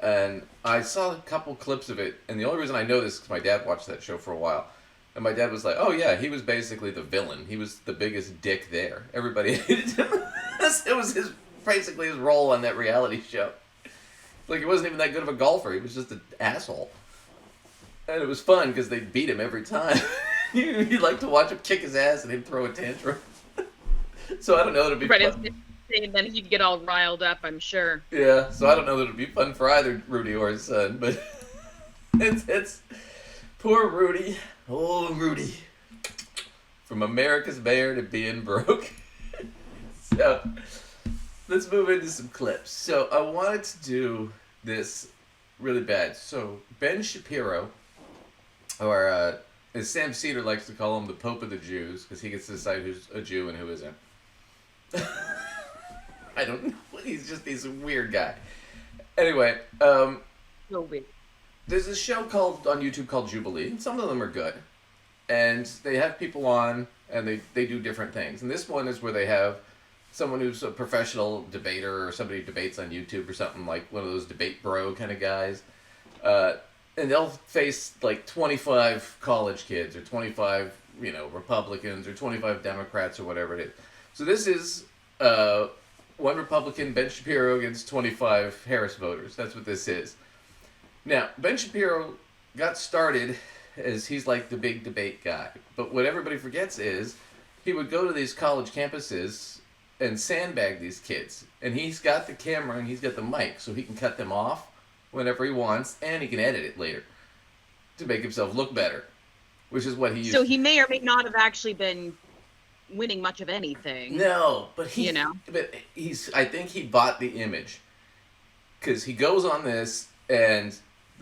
Speaker 2: and I saw a couple clips of it. And the only reason I know this is because my dad watched that show for a while, and my dad was like, "Oh yeah, he was basically the villain. He was the biggest dick there. Everybody hated him. It was basically his role on that reality show. Like he wasn't even that good of a golfer. He was just an asshole." And it was fun because they beat him every time. You like to watch him kick his ass and him throw a tantrum. So I don't know that it'd be fun.
Speaker 1: And then he'd get all riled up, I'm sure.
Speaker 2: Yeah, so I don't know that it'd be fun for either Rudy or his son, but it's poor Rudy. Oh, Rudy. From America's mayor to being broke. So let's move into some clips. So I wanted to do this really bad. So Ben Shapiro, or as Sam Cedar likes to call him, the Pope of the Jews, because he gets to decide who's a Jew and who isn't. I don't know. He's a weird guy. Anyway,
Speaker 1: So weird.
Speaker 2: there's a show on YouTube called Jubilee. Some of them are good. And they have people on, and they do different things. And this one is where they have someone who's a professional debater or somebody who debates on YouTube or something, like one of those debate bro kind of guys. And they'll face like 25 college kids or 25, Republicans or 25 Democrats or whatever it is. So this is one Republican, Ben Shapiro, against 25 Harris voters. That's what this is. Now, Ben Shapiro got started as he's like the big debate guy. But what everybody forgets is he would go to these college campuses and sandbag these kids. And he's got the camera and he's got the mic, so he can cut them off whenever he wants, and he can edit it later to make himself look better, which is what he used.
Speaker 1: So he may or may not have actually been winning much of anything.
Speaker 2: No, but I think he bought the image, because he goes on this and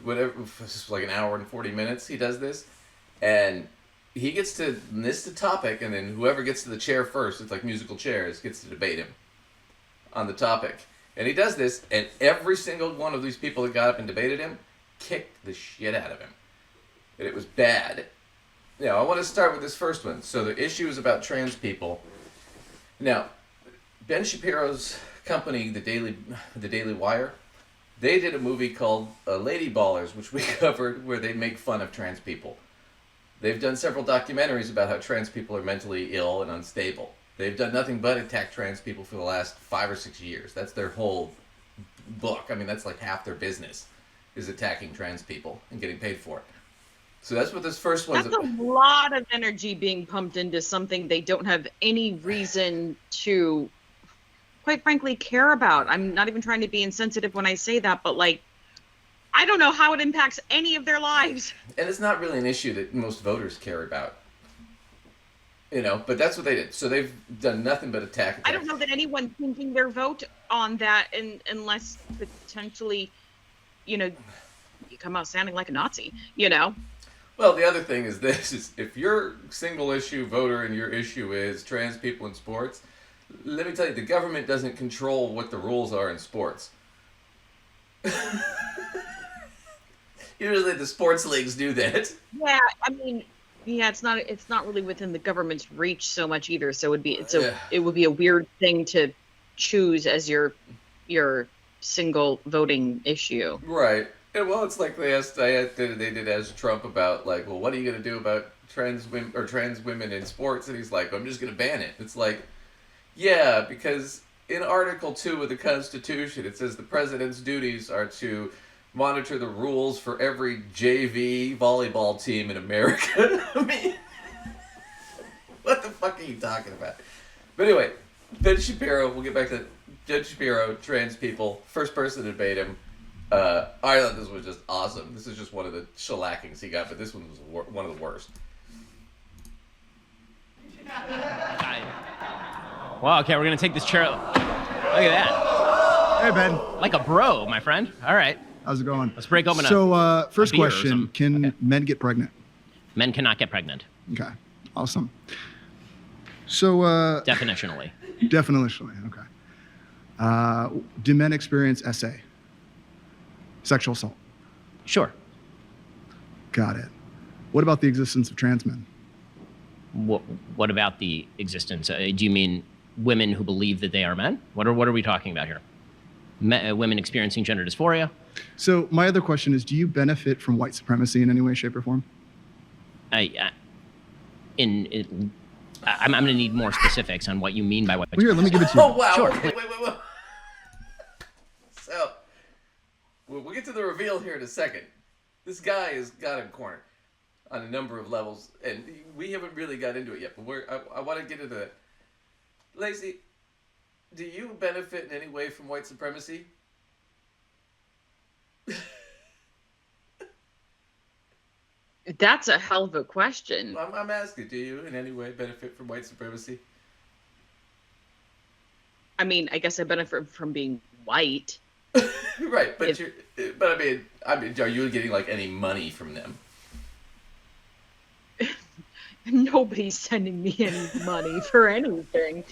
Speaker 2: whatever, it's like an hour and 40 minutes he does this, and he gets to list the topic, and then whoever gets to the chair first, it's like musical chairs, gets to debate him on the topic. And he does this, and every single one of these people that got up and debated him kicked the shit out of him. And it was bad. Now, I want to start with this first one. So the issue is about trans people. Now, Ben Shapiro's company, the Daily Wire, they did a movie called Lady Ballers, which we covered, where they make fun of trans people. They've done several documentaries about how trans people are mentally ill and unstable. They've done nothing but attack trans people for the last 5 or 6 years. That's their whole book. I mean, that's like half their business, is attacking trans people and getting paid for it. So that's what this first one's
Speaker 1: about. That's a lot of energy being pumped into something they don't have any reason to, quite frankly, care about. I'm not even trying to be insensitive when I say that, but like, I don't know how it impacts any of their lives.
Speaker 2: And it's not really an issue that most voters care about. But that's what they did. So they've done nothing but attack.
Speaker 1: I don't know that anyone's changing their vote on that, unless potentially, you come out sounding like a Nazi,
Speaker 2: Well, the other thing is this, is if you're a single issue voter and your issue is trans people in sports, let me tell you, the government doesn't control what the rules are in sports. Usually the sports leagues do that.
Speaker 1: Yeah, I mean, it's not really within the government's reach so much either. So it would be a weird thing to choose as your single voting issue.
Speaker 2: Right. Yeah, well, it's like they did as Trump about like, well, what are you going to do about trans women in sports? And he's like, I'm just going to ban it. It's like, yeah, because in Article 2 of the Constitution, it says the president's duties are to monitor the rules for every JV volleyball team in America. I mean, what the fuck are you talking about? But anyway, Ben Shapiro, we'll get back to Ben Shapiro, trans people, first person to debate him. I thought this was just awesome. This is just one of the shellackings he got, but this one was one of the worst.
Speaker 12: Well, okay, we're going to take this chair. Look at that.
Speaker 13: Hey, Ben.
Speaker 12: Like a bro, my friend. All right.
Speaker 13: How's it going?
Speaker 12: Let's break open
Speaker 13: first
Speaker 12: a beer or
Speaker 13: question,
Speaker 12: something.
Speaker 13: can men get pregnant?
Speaker 12: Men cannot get pregnant.
Speaker 13: Okay, awesome. So,
Speaker 12: Definitionally.
Speaker 13: definitionally, okay. Do men experience SA? Sexual assault?
Speaker 12: Sure.
Speaker 13: Got it. What about the existence of trans men?
Speaker 12: What about the existence? Do you mean women who believe that they are men? What are we talking about here? Women experiencing gender dysphoria?
Speaker 13: So my other question is, do you benefit from white supremacy in any way, shape, or form?
Speaker 12: I'm going to need more specifics on what you mean by white
Speaker 13: Well, here, let me give it to you.
Speaker 2: Oh, wow.
Speaker 12: Sure.
Speaker 2: Okay, wait. So, we'll get to the reveal here in a second. This guy has got him cornered on a number of levels, and we haven't really got into it yet, but I want to get into that. Lacey, do you benefit in any way from white supremacy?
Speaker 1: That's a hell of a question.
Speaker 2: I'm asking, do you in any way benefit from white supremacy?
Speaker 1: I mean, I guess I benefit from being white.
Speaker 2: Right, but I mean, are you getting like any money from them?
Speaker 1: Nobody's sending me any money for anything.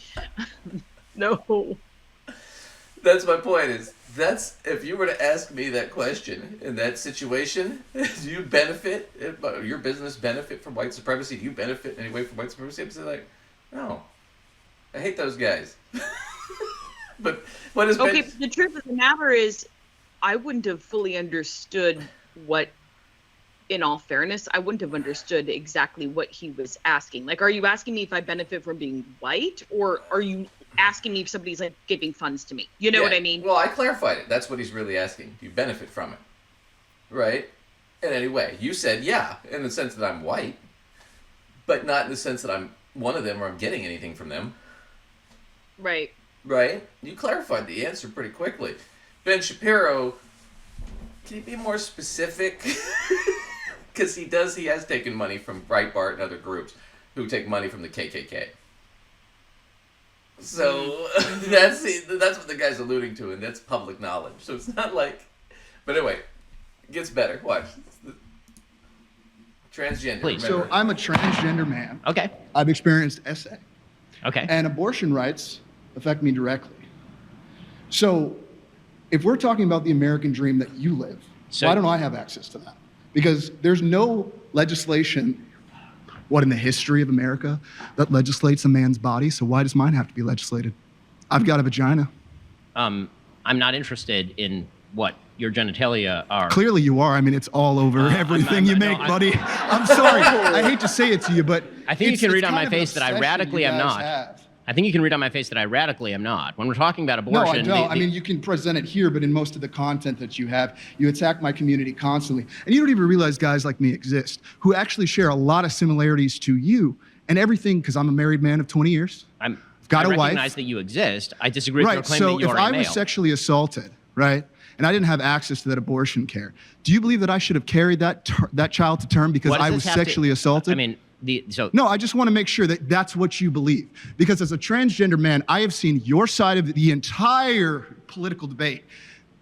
Speaker 1: No.
Speaker 2: That's my point. That's if you were to ask me that question in that situation, do you benefit? Your business benefit from white supremacy? Do you benefit in any way from white supremacy? I'm saying like, no. I hate those guys. But what is
Speaker 1: okay? The truth of the matter is, I wouldn't have fully understood what. In all fairness, I wouldn't have understood exactly what he was asking. Like, are you asking me if I benefit from being white, or are you asking me if somebody's like giving funds to me? You know what I mean?
Speaker 2: Well, I clarified it. That's what he's really asking. Do you benefit from it? Right? In any way. You said, yeah, in the sense that I'm white, but not in the sense that I'm one of them or I'm getting anything from them.
Speaker 1: Right.
Speaker 2: Right? You clarified the answer pretty quickly. Ben Shapiro, can you be more specific? Because he has taken money from Breitbart and other groups who take money from the KKK. So that's what the guy's alluding to, and that's public knowledge. So it's not like, but anyway, it gets better. Watch. Transgender.
Speaker 12: Please.
Speaker 2: Remember.
Speaker 13: So I'm a transgender man.
Speaker 12: Okay.
Speaker 13: I've experienced SA.
Speaker 12: Okay.
Speaker 13: And abortion rights affect me directly. So if we're talking about the American dream that you live, why don't I have access to that? Because there's no legislation, in the history of America, that legislates a man's body, so why does mine have to be legislated? I've got a vagina.
Speaker 12: I'm not interested in what your genitalia are.
Speaker 13: Clearly you are. I mean, it's all over everything you make, buddy. I'm sorry. I hate to say it to you, but
Speaker 12: I think you can read on my face that I radically am not. I think you can read on my face that I radically am not. When we're talking about abortion...
Speaker 13: No, I don't. I mean, you can present it here, but in most of the content that you have, you attack my community constantly. And you don't even realize guys like me exist, who actually share a lot of similarities to you and everything, because I'm a married man of 20 years.
Speaker 12: I've
Speaker 13: got a wife.
Speaker 12: I recognize that you exist. I disagree with your claim that you are a male.
Speaker 13: Right, so if I was sexually assaulted, right, and I didn't have access to that abortion care, do you believe that I should have carried that child to term because I was sexually assaulted?
Speaker 12: I mean...
Speaker 13: No, I just want to make sure that that's what you believe. Because as a transgender man, I have seen your side of the entire political debate,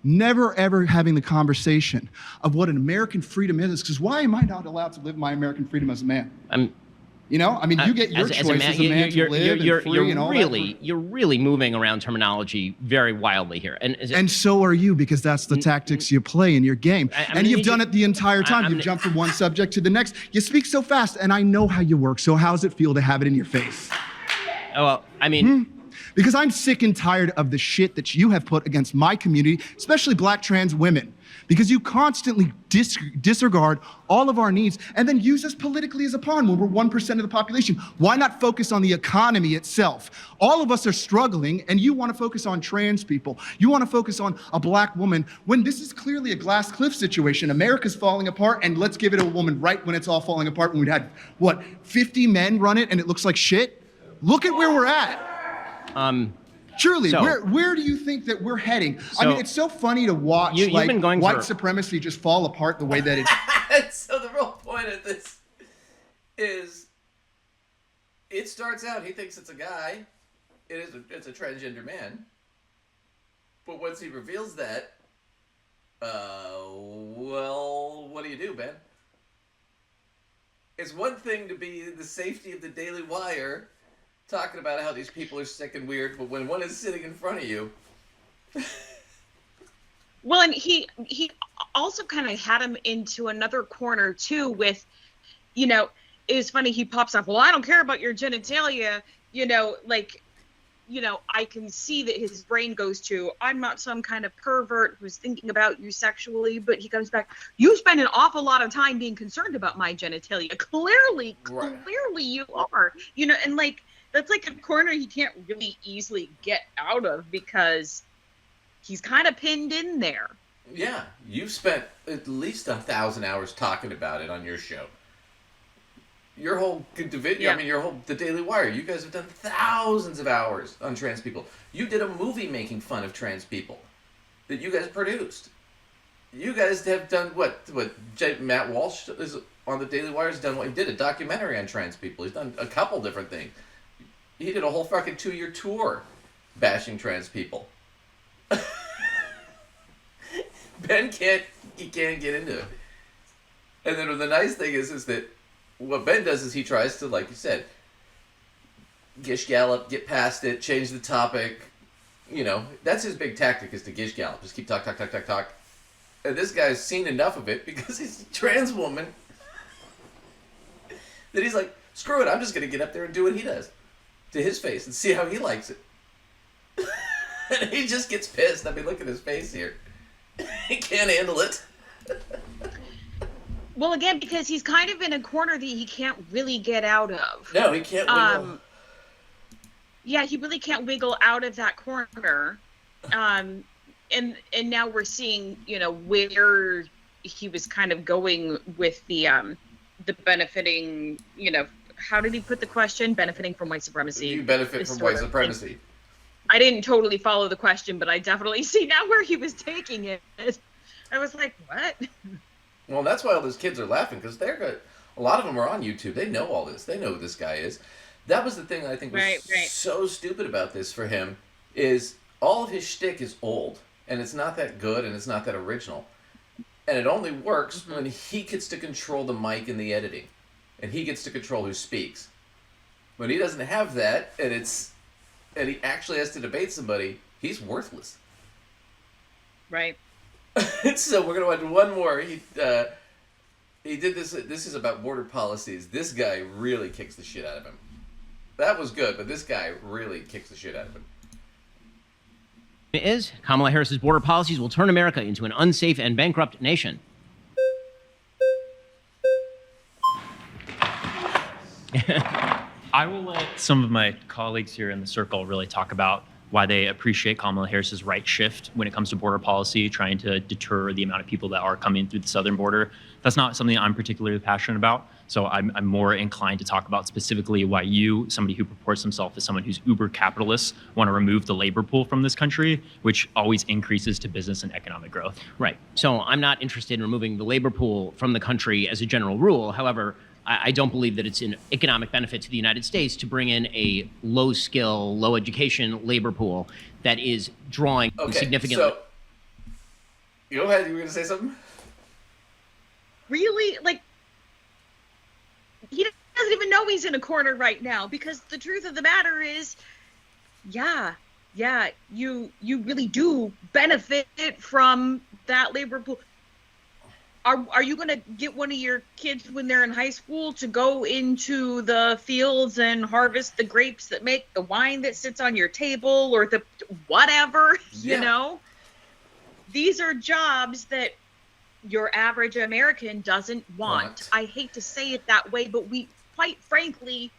Speaker 13: never ever having the conversation of what an American freedom is. Because why am I not allowed to live my American freedom as a man? You know, I mean, you get your choice as a man to live and free and all that.
Speaker 12: You're really moving around terminology very wildly here.
Speaker 13: And so are you, because that's the tactics you play in your game. And you've done it the entire time. You've jumped from one subject to the next. You speak so fast, and I know how you work. So how does it feel to have it in your face?
Speaker 12: Oh, well, I mean...
Speaker 13: Because I'm sick and tired of the shit that you have put against my community, especially black trans women. Because you constantly disregard all of our needs and then use us politically as a pawn when we're 1% of the population. Why not focus on the economy itself? All of us are struggling, and you want to focus on trans people. You want to focus on a black woman when this is clearly a glass cliff situation. America's falling apart, and let's give it a woman right when it's all falling apart, when we'd had, 50 men run it and it looks like shit? Look at where we're at. Truly,
Speaker 12: So-
Speaker 13: where do you think that we're heading? I
Speaker 12: So-
Speaker 13: mean, it's so funny to watch
Speaker 12: You've been going
Speaker 13: white
Speaker 12: for-
Speaker 13: supremacy just fall apart the way that it.
Speaker 2: So the real point of this is, it starts out, he thinks it's a guy. It's a transgender man. But once he reveals that, well, what do you do, Ben? It's one thing to be the safety of the Daily Wire, talking about how these people are sick and weird, but when one is sitting in front of you...
Speaker 1: Well, and he also kind of had him into another corner too with, you know, it was funny, he pops up, well, I don't care about your genitalia, you know, like, you know, I can see that his brain goes to, I'm not some kind of pervert who's thinking about you sexually, but he comes back, you spend an awful lot of time being concerned about my genitalia. Clearly you are, you know, and like, that's like a corner he can't really easily get out of because he's kind of pinned in there.
Speaker 2: Yeah, you've spent at least 1,000 hours talking about it on your show. Your whole division,
Speaker 1: Yeah.
Speaker 2: I mean, the Daily Wire, you guys have done thousands of hours on trans people. You did a movie making fun of trans people that you guys produced. You guys have done Matt Walsh is on the Daily Wire has done what he did, a documentary on trans people. He's done a couple different things. He did a whole fucking 2-year tour bashing trans people. Ben can't get into it. And then the nice thing is that what Ben does is he tries to, like you said, gish gallop, get past it, change the topic. You know, that's his big tactic, is to gish gallop. Just keep talk. And this guy's seen enough of it because he's a trans woman that he's like, screw it, I'm just going to get up there and do what he does to his face and see how he likes it. And he just gets pissed. I mean, look at his face here. He can't handle it.
Speaker 1: Well, again, because he's kind of in a corner that he can't really get out of.
Speaker 2: No, he can't wiggle.
Speaker 1: Yeah, he really can't wiggle out of that corner. And now we're seeing, you know, where he was kind of going with the benefiting, you know, how did he put the question? Benefiting from white supremacy.
Speaker 2: You benefit from white supremacy.
Speaker 1: I didn't totally follow the question, but I definitely see now where he was taking it. I was like, what?
Speaker 2: Well, that's why all those kids are laughing, because they're good. A lot of them are on YouTube. They know all this. They know who this guy is. That was the thing that I think was so stupid about this for him, is all of his shtick is old, and it's not that good, and it's not that original. And it only works when he gets to control the mic and the editing, and he gets to control who speaks. When he doesn't have that, and he actually has to debate somebody, he's worthless.
Speaker 1: Right.
Speaker 2: So we're gonna watch one more. He did this. This is about border policies. This guy really kicks the shit out of him. That was good, but this guy really kicks the shit out of him.
Speaker 12: Is Kamala Harris's border policies will turn America into an unsafe and bankrupt nation.
Speaker 14: I will let some of my colleagues here in the circle really talk about why they appreciate Kamala Harris's right shift when it comes to border policy, trying to deter the amount of people that are coming through the southern border. That's not something I'm particularly passionate about. So I'm more inclined to talk about specifically why you, somebody who purports himself as someone who's uber capitalist, want to remove the labor pool from this country, which always increases to business and economic growth.
Speaker 12: Right. So I'm not interested in removing the labor pool from the country as a general rule. However, I don't believe that it's an economic benefit to the United States to bring in a low skill, low education labor pool that is drawing significantly.
Speaker 2: So, go ahead. You were going to say something?
Speaker 1: Really? Like, he doesn't even know he's in a corner right now, because the truth of the matter is, yeah, you really do benefit from that labor pool. Are you going to get one of your kids when they're in high school to go into the fields and harvest the grapes that make the wine that sits on your table, or the whatever, you know? These are jobs that your average American doesn't want. I hate to say it that way, but quite frankly,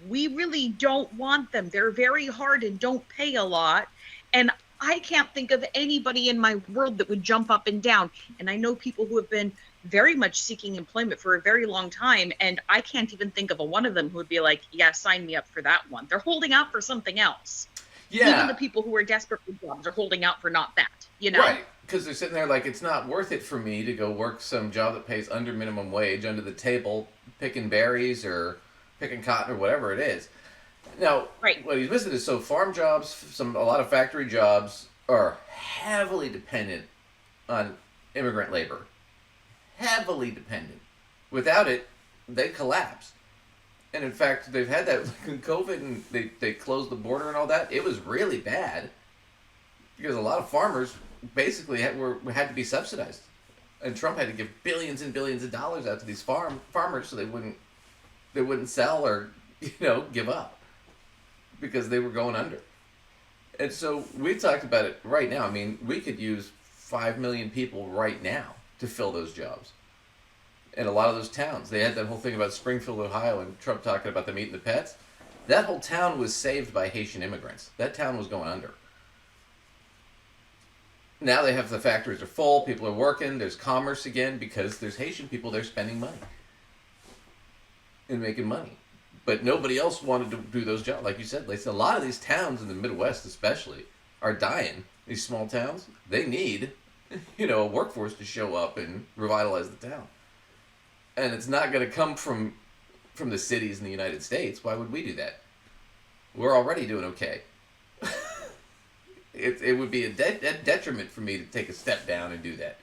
Speaker 1: we really don't want them. They're very hard and don't pay a lot. And I can't think of anybody in my world that would jump up and down. And I know people who have been very much seeking employment for a very long time, and I can't even think of one of them who would be like, yeah, sign me up for that one. They're holding out for something else.
Speaker 2: Yeah.
Speaker 1: Even the people who are desperate for jobs are holding out for not that, you know?
Speaker 2: Right. Because they're sitting there like, it's not worth it for me to go work some job that pays under minimum wage, under the table, picking berries or picking cotton or whatever it is. Now, what he's missing is, so farm jobs, a lot of factory jobs are heavily dependent on immigrant labor. Heavily dependent. Without it, they collapse. And in fact, they've had that in COVID, and they closed the border and all that. It was really bad because a lot of farmers basically had to be subsidized, and Trump had to give billions and billions of dollars out to these farmers so they wouldn't sell or give up because they were going under. And so we talked about it right now. I mean, we could use 5 million people right now to fill those jobs. And a lot of those towns, they had that whole thing about Springfield, Ohio, and Trump talking about them eating the pets. That whole town was saved by Haitian immigrants. That town was going under. Now they have the factories are full, people are working, there's commerce again because there's Haitian people there spending money and making money. But nobody else wanted to do those jobs. Like you said, a lot of these towns in the Midwest especially are dying. These small towns, they need, a workforce to show up and revitalize the town. And it's not going to come from the cities in the United States. Why would we do that? We're already doing okay. It would be a detriment for me to take a step down and do that.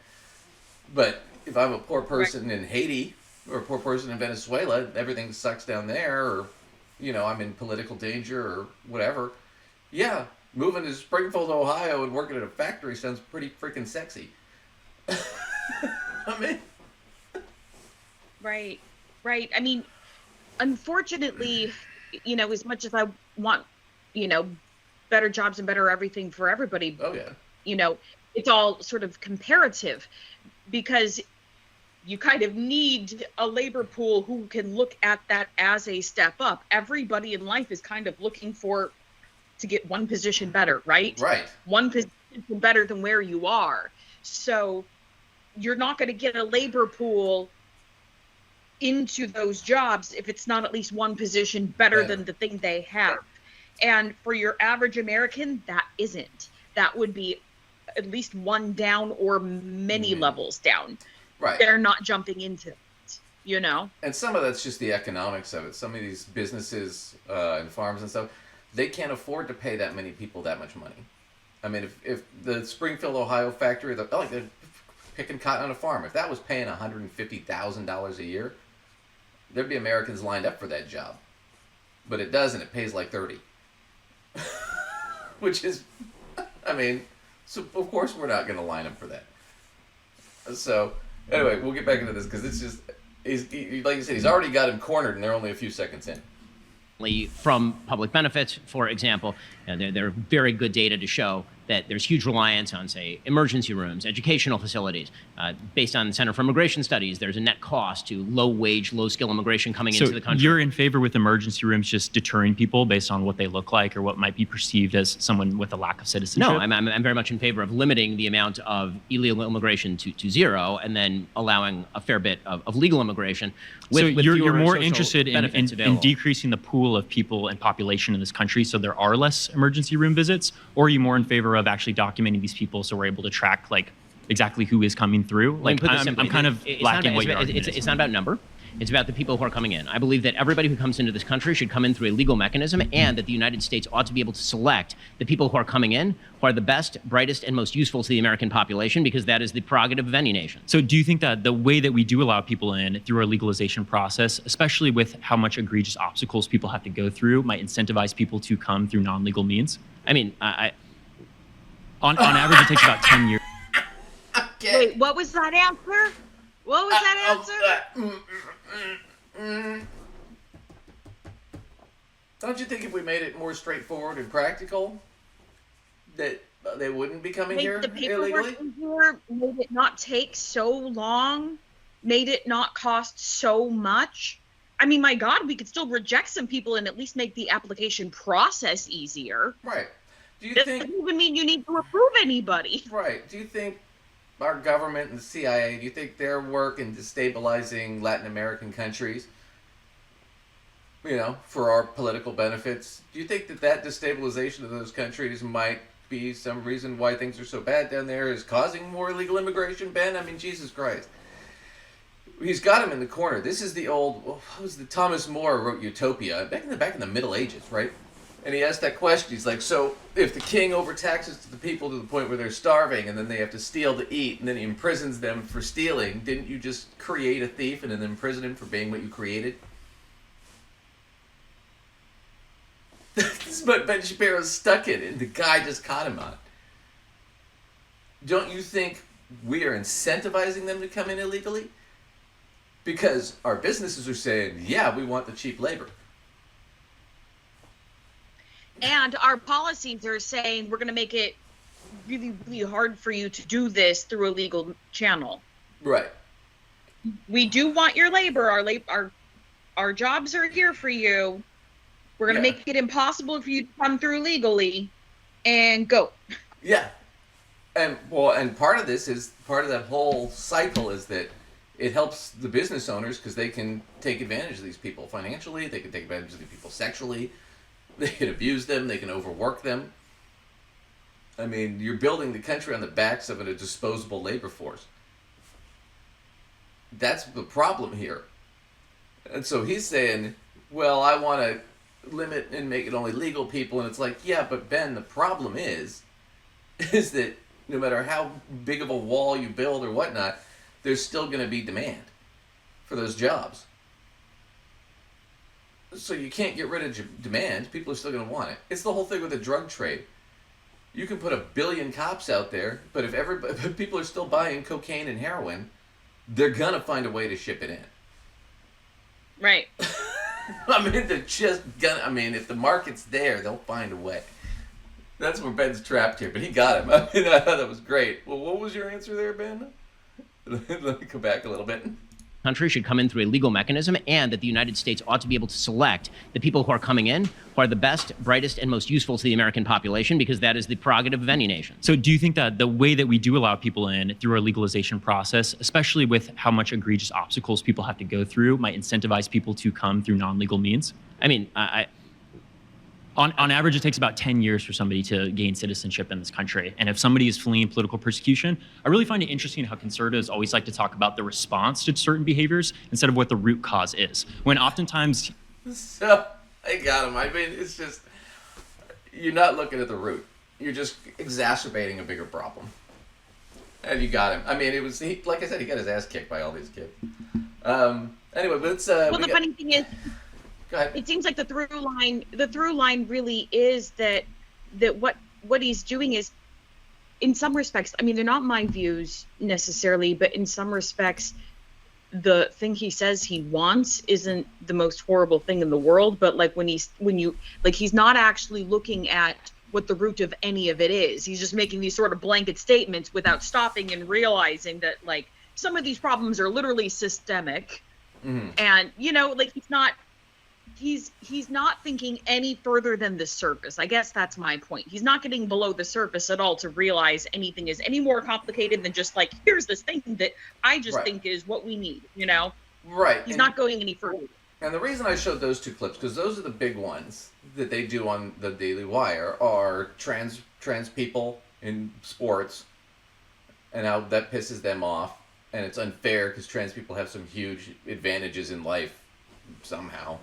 Speaker 2: But if I'm a poor person in Haiti or a poor person in Venezuela, everything sucks down there, or, I'm in political danger or whatever. Yeah, moving to Springfield, Ohio and working at a factory sounds pretty freaking sexy. I mean...
Speaker 1: Right. I mean, unfortunately, as much as I want, better jobs and better everything for everybody.
Speaker 2: Oh, yeah.
Speaker 1: It's all sort of comparative because you kind of need a labor pool who can look at that as a step up. Everybody in life is kind of looking to get one position better, right?
Speaker 2: Right.
Speaker 1: One position better than where you are. So you're not going to get a labor pool into those jobs if it's not at least one position better than the thing they have. And for your average American, that isn't. That would be at least one down or many levels down.
Speaker 2: Right.
Speaker 1: They're not jumping into it,
Speaker 2: And some of that's just the economics of it. Some of these businesses and farms and stuff, they can't afford to pay that many people that much money. I mean, if the Springfield, Ohio factory, they're picking cotton on a farm, if that was paying $150,000 a year, there'd be Americans lined up for that job. But it doesn't. It pays like 30. Which is, so of course we're not going to line up for that. So, anyway, we'll get back into this because it's just, like you said, he's already got him cornered and they're only a few seconds in.
Speaker 12: From public benefits, for example, there are very good data to show that there's huge reliance on, say, emergency rooms, educational facilities. Based on the Center for Immigration Studies, there's a net cost to low-wage, low-skill immigration coming into the country.
Speaker 14: So you're in favor with emergency rooms just deterring people based on what they look like or what might be perceived as someone with a lack of citizenship?
Speaker 12: No, I'm very much in favor of limiting the amount of illegal immigration to zero and then allowing a fair bit of legal immigration.
Speaker 14: So you're more interested in decreasing the pool of people and population in this country so there are less emergency room visits, or are you more in favor of actually documenting these people so we're able to track exactly who is coming through? I'm kind of lacking what your argument is.
Speaker 12: It's not about number. It's about the people who are coming in. I believe that everybody who comes into this country should come in through a legal mechanism, and that the United States ought to be able to select the people who are coming in, who are the best, brightest, and most useful to the American population, because that is the prerogative of any nation.
Speaker 14: So do you think that the way that we do allow people in through our legalization process, especially with how much egregious obstacles people have to go through, might incentivize people to come through non-legal means?
Speaker 12: I mean,
Speaker 14: on average, it takes about 10 years.
Speaker 1: Okay. Wait, what was that answer? What was that answer?
Speaker 2: Don't you think if we made it more straightforward and practical, that they wouldn't be coming here illegally?
Speaker 1: Made it not take so long, made it not cost so much. I mean, my God, we could still reject some people and at least make the application process easier.
Speaker 2: Right. Do you
Speaker 1: That
Speaker 2: think?
Speaker 1: doesn't even mean you need to approve anybody.
Speaker 2: Right. Do you think our government and the CIA, do you think their work in destabilizing Latin American countries for our political benefits. Do you think that destabilization of those countries might be some reason why things are so bad down there, is causing more illegal immigration, Ben? I mean, Jesus Christ. He's got him in the corner. This is the old, what was the Thomas More wrote Utopia back in the Middle Ages, right? And he asked that question. He's like, so if the king overtaxes the people to the point where they're starving and then they have to steal to eat and then he imprisons them for stealing, didn't you just create a thief and then imprison him for being what you created? This is what Ben Shapiro's stuck in, and the guy just caught him on. Don't you think we are incentivizing them to come in illegally? Because our businesses are saying, yeah, we want the cheap labor.
Speaker 1: And our policies are saying we're going to make it really, really hard for you to do this through a legal channel.
Speaker 2: Right.
Speaker 1: We do want your labor. Our jobs are here for you. We're going to make it impossible for you to come through legally and go.
Speaker 2: Yeah. And part of that whole cycle is that it helps the business owners because they can take advantage of these people financially. They can take advantage of these people sexually. They can abuse them. They can overwork them. I mean, you're building the country on the backs of a disposable labor force. That's the problem here. And so he's saying, well, I want to limit and make it only legal people. And it's like, yeah, but Ben, the problem is that no matter how big of a wall you build or whatnot, there's still going to be demand for those jobs. So you can't get rid of demand. People are still going to want it. It's the whole thing with the drug trade. You can put 1 billion cops out there, but if people are still buying cocaine and heroin, they're going to find a way to ship it in.
Speaker 1: Right.
Speaker 2: I mean, they're just gonna. I mean, if the market's there, they'll find a way. That's where Ben's trapped here, but he got him. I mean, I thought that was great. Well, what was your answer there, Ben? Let me come back a little bit.
Speaker 12: Country should come in through a legal mechanism, and that the United States ought to be able to select the people who are coming in, who are the best, brightest, and most useful to the American population, because that is the prerogative of any nation.
Speaker 14: So do you think that the way that we do allow people in through our legalization process, especially with how much egregious obstacles people have to go through, might incentivize people to come through non-legal means?
Speaker 12: I mean,
Speaker 14: On average, it takes about 10 years for somebody to gain citizenship in this country. And if somebody is fleeing political persecution, I really find it interesting how conservatives always like to talk about the response to certain behaviors instead of what the root cause is. When oftentimes...
Speaker 2: So, I got him. I mean, it's just, you're not looking at the root. You're just exacerbating a bigger problem. And you got him. I mean, it was, like I said, he got his ass kicked by all these kids. Anyway, but it's...
Speaker 1: well, the funny thing is, it seems like the through line really is that what he's doing is, in some respects, I mean, they're not my views necessarily, but in some respects, the thing he says he wants isn't the most horrible thing in the world. But like he's not actually looking at what the root of any of it is. He's just making these sort of blanket statements without stopping and realizing that like some of these problems are literally systemic, and he's not thinking any further than the surface. I guess that's my point. He's not getting below the surface at all to realize anything is any more complicated than just like, here's this thing that I just think is what we need,
Speaker 2: Right.
Speaker 1: He's not going any further.
Speaker 2: And the reason I showed those two clips, because those are the big ones that they do on the Daily Wire, are trans people in sports and how that pisses them off. And it's unfair because trans people have some huge advantages in life somehow.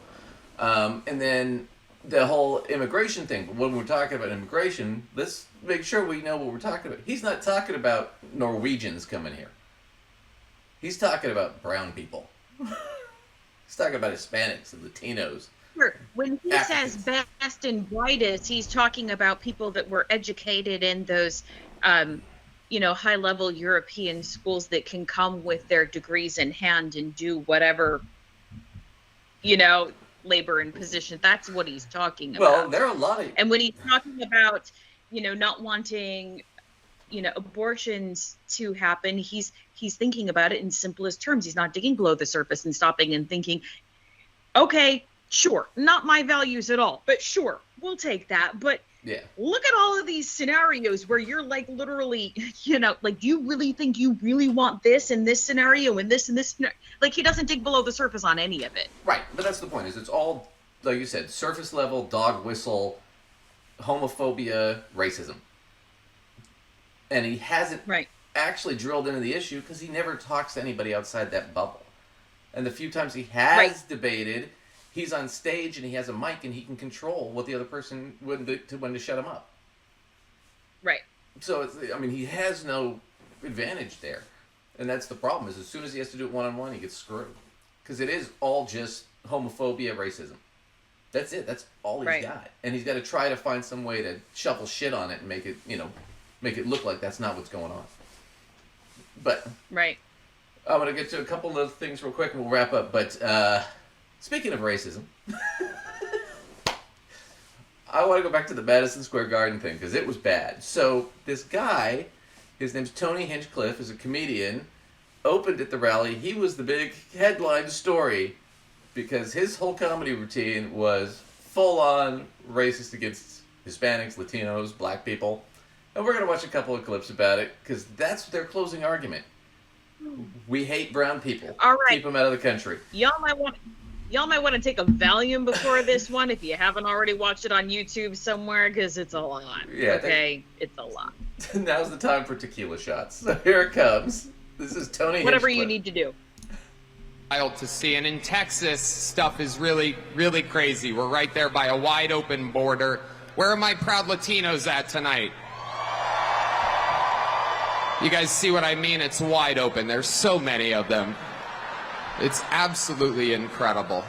Speaker 2: And then the whole immigration thing. When we're talking about immigration, let's make sure we know what we're talking about. He's not talking about Norwegians coming here. He's talking about brown people. He's talking about Hispanics and Latinos.
Speaker 1: Sure. When he says best and brightest, he's talking about people that were educated in those, high-level European schools that can come with their degrees in hand and do whatever, labor and position. That's what he's talking about.
Speaker 2: Well, there are a lot of...
Speaker 1: And when he's talking about, not wanting, abortions to happen, he's thinking about it in simplest terms. He's not digging below the surface and stopping and thinking, okay, sure, not my values at all, but sure, we'll take that. But look at all of these scenarios where you're like literally, do you really think you really want this in this scenario and this scenario? Like he doesn't dig below the surface on any of it.
Speaker 2: Right, but that's the point, is it's all like you said, surface level, dog whistle, homophobia, racism. And he hasn't actually drilled into the issue because he never talks to anybody outside that bubble. And the few times he has debated, he's on stage and he has a mic and he can control what the other person when to shut him up.
Speaker 1: Right.
Speaker 2: So he has no advantage there, and that's the problem. Is as soon as he has to do it one-on-one, he gets screwed because it is all just homophobia, racism. That's it. That's all he's got, and he's got to try to find some way to shovel shit on it and make it look like that's not what's going on. But I'm gonna get to a couple of things real quick and we'll wrap up. But speaking of racism, I want to go back to the Madison Square Garden thing because it was bad. So this guy, his name's Tony Hinchcliffe, is a comedian, opened at the rally. He was the big headline story because his whole comedy routine was full-on racist against Hispanics, Latinos, black people. And we're going to watch a couple of clips about it because that's their closing argument. We hate brown people.
Speaker 1: All right.
Speaker 2: Keep them out of the country.
Speaker 1: Y'all might want to take a Valium before this one if you haven't already watched it on YouTube somewhere because it's a lot.
Speaker 2: Yeah,
Speaker 1: okay? It's a lot.
Speaker 2: Now's the time for tequila shots. So here it comes. This is Tony
Speaker 1: Whatever
Speaker 2: Hinchcliffe.
Speaker 1: you need to do.
Speaker 15: Wild to see. And in Texas, stuff is really, really crazy. We're right there by a wide open border. Where are my proud Latinos at tonight? You guys see what I mean? It's wide open. There's so many of them. It's absolutely incredible.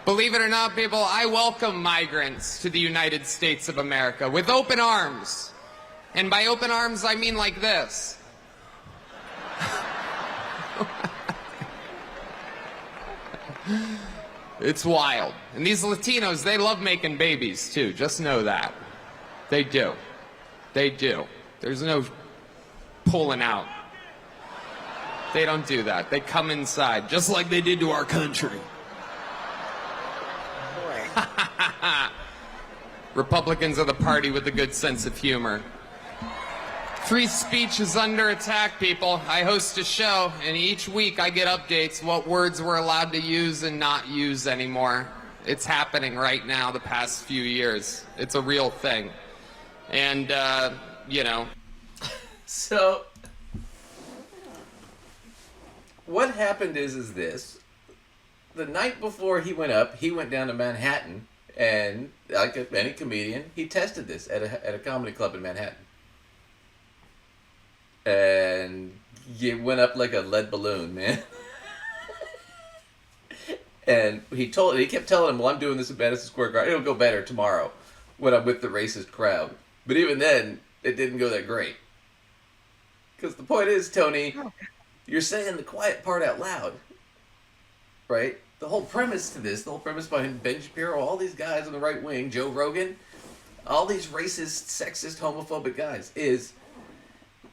Speaker 15: Believe it or not, people, I welcome migrants to the United States of America with open arms. And by open arms, I mean like this. It's wild. And these Latinos, they love making babies, too. Just know that. They do. They do. There's no pulling out. They don't do that. They come inside, just like they did to our country. Republicans are the party with a good sense of humor. Free speech is under attack, people. I host a show, and each week I get updates what words we're allowed to use and not use anymore. It's happening right now the past few years. It's a real thing. And, you know.
Speaker 2: So, what happened is this. The night before he went up, he went down to Manhattan, and like any comedian, he tested this at a comedy club in Manhattan. And he went up like a lead balloon, man. And he kept telling him, well, I'm doing this at Madison Square Garden. It'll go better tomorrow when I'm with the racist crowd. But even then, it didn't go that great. Because the point is, Tony, you're saying the quiet part out loud. Right? The whole premise to this, the whole premise behind Ben Shapiro, all these guys on the right wing, Joe Rogan, all these racist, sexist, homophobic guys, is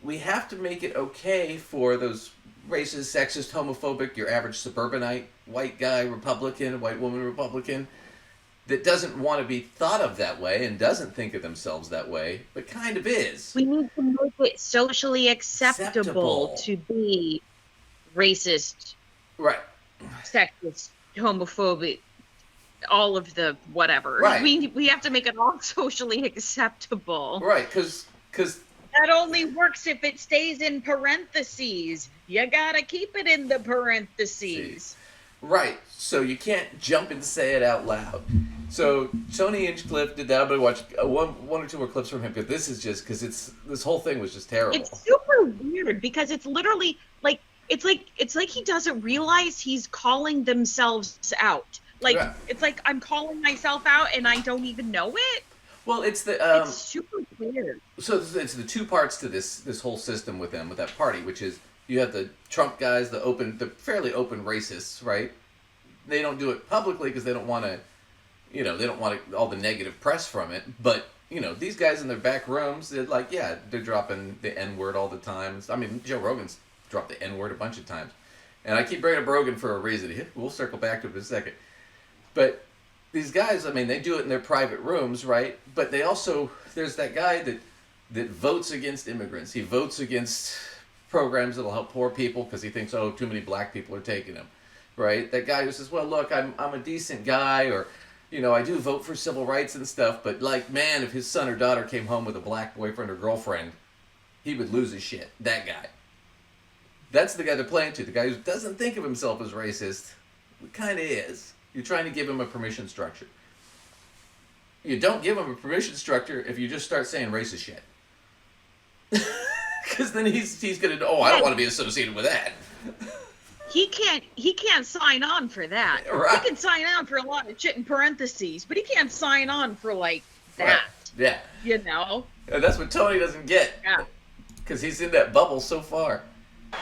Speaker 2: we have to make it okay for those racist, sexist, homophobic, your average suburbanite, white guy Republican, white woman Republican, that doesn't want to be thought of that way and doesn't think of themselves that way, but kind of is.
Speaker 1: We need to make it socially acceptable to be racist,
Speaker 2: right,
Speaker 1: sexist, homophobic, all of the whatever.
Speaker 2: Right.
Speaker 1: We have to make it all socially acceptable.
Speaker 2: Right, because
Speaker 1: that only works if it stays in parentheses. You gotta keep it in the parentheses.
Speaker 2: Right, so you can't jump and say it out loud. So Tony Hinchcliffe did that. I'm gonna watch one or two more clips from him because this whole thing was just terrible.
Speaker 1: It's super weird because it's literally like it's like he doesn't realize he's calling themselves out. Like it's like I'm calling myself out and I don't even know it.
Speaker 2: Well, it's
Speaker 1: it's super weird.
Speaker 2: So it's the two parts to this whole system with them, with that party, which is you have the Trump guys, the fairly open racists, right? They don't do it publicly because they don't want to, they don't want all the negative press from it. But these guys in their back rooms, they're like, they're dropping the N-word all the time. I mean, Joe Rogan's dropped the N-word a bunch of times, and I keep bringing up Rogan for a reason. We'll circle back to it in a second, but these guys, I mean, they do it in their private rooms, right? But they also, there's that guy that votes against immigrants. He votes against programs that'll help poor people because he thinks, too many black people are taking them. right? That guy who says, well, look, I'm a decent guy, or, you know, I do vote for civil rights and stuff, but, like, man, if his son or daughter came home with a black boyfriend or girlfriend, he would lose his shit. That guy. That's the guy they're playing to. The guy who doesn't think of himself as racist, but kind of is. You're trying to give him a permission structure. You don't give him a permission structure if you just start saying racist shit. Because then he's gonna, oh, I don't want to be associated with that.
Speaker 1: He can't sign on for that.
Speaker 2: Right.
Speaker 1: He can sign on for a lot of shit in parentheses, but he can't sign on for like that.
Speaker 2: Right. Yeah.
Speaker 1: You know?
Speaker 2: And that's what Tony doesn't get.
Speaker 1: Yeah.
Speaker 2: Because he's in that bubble so far.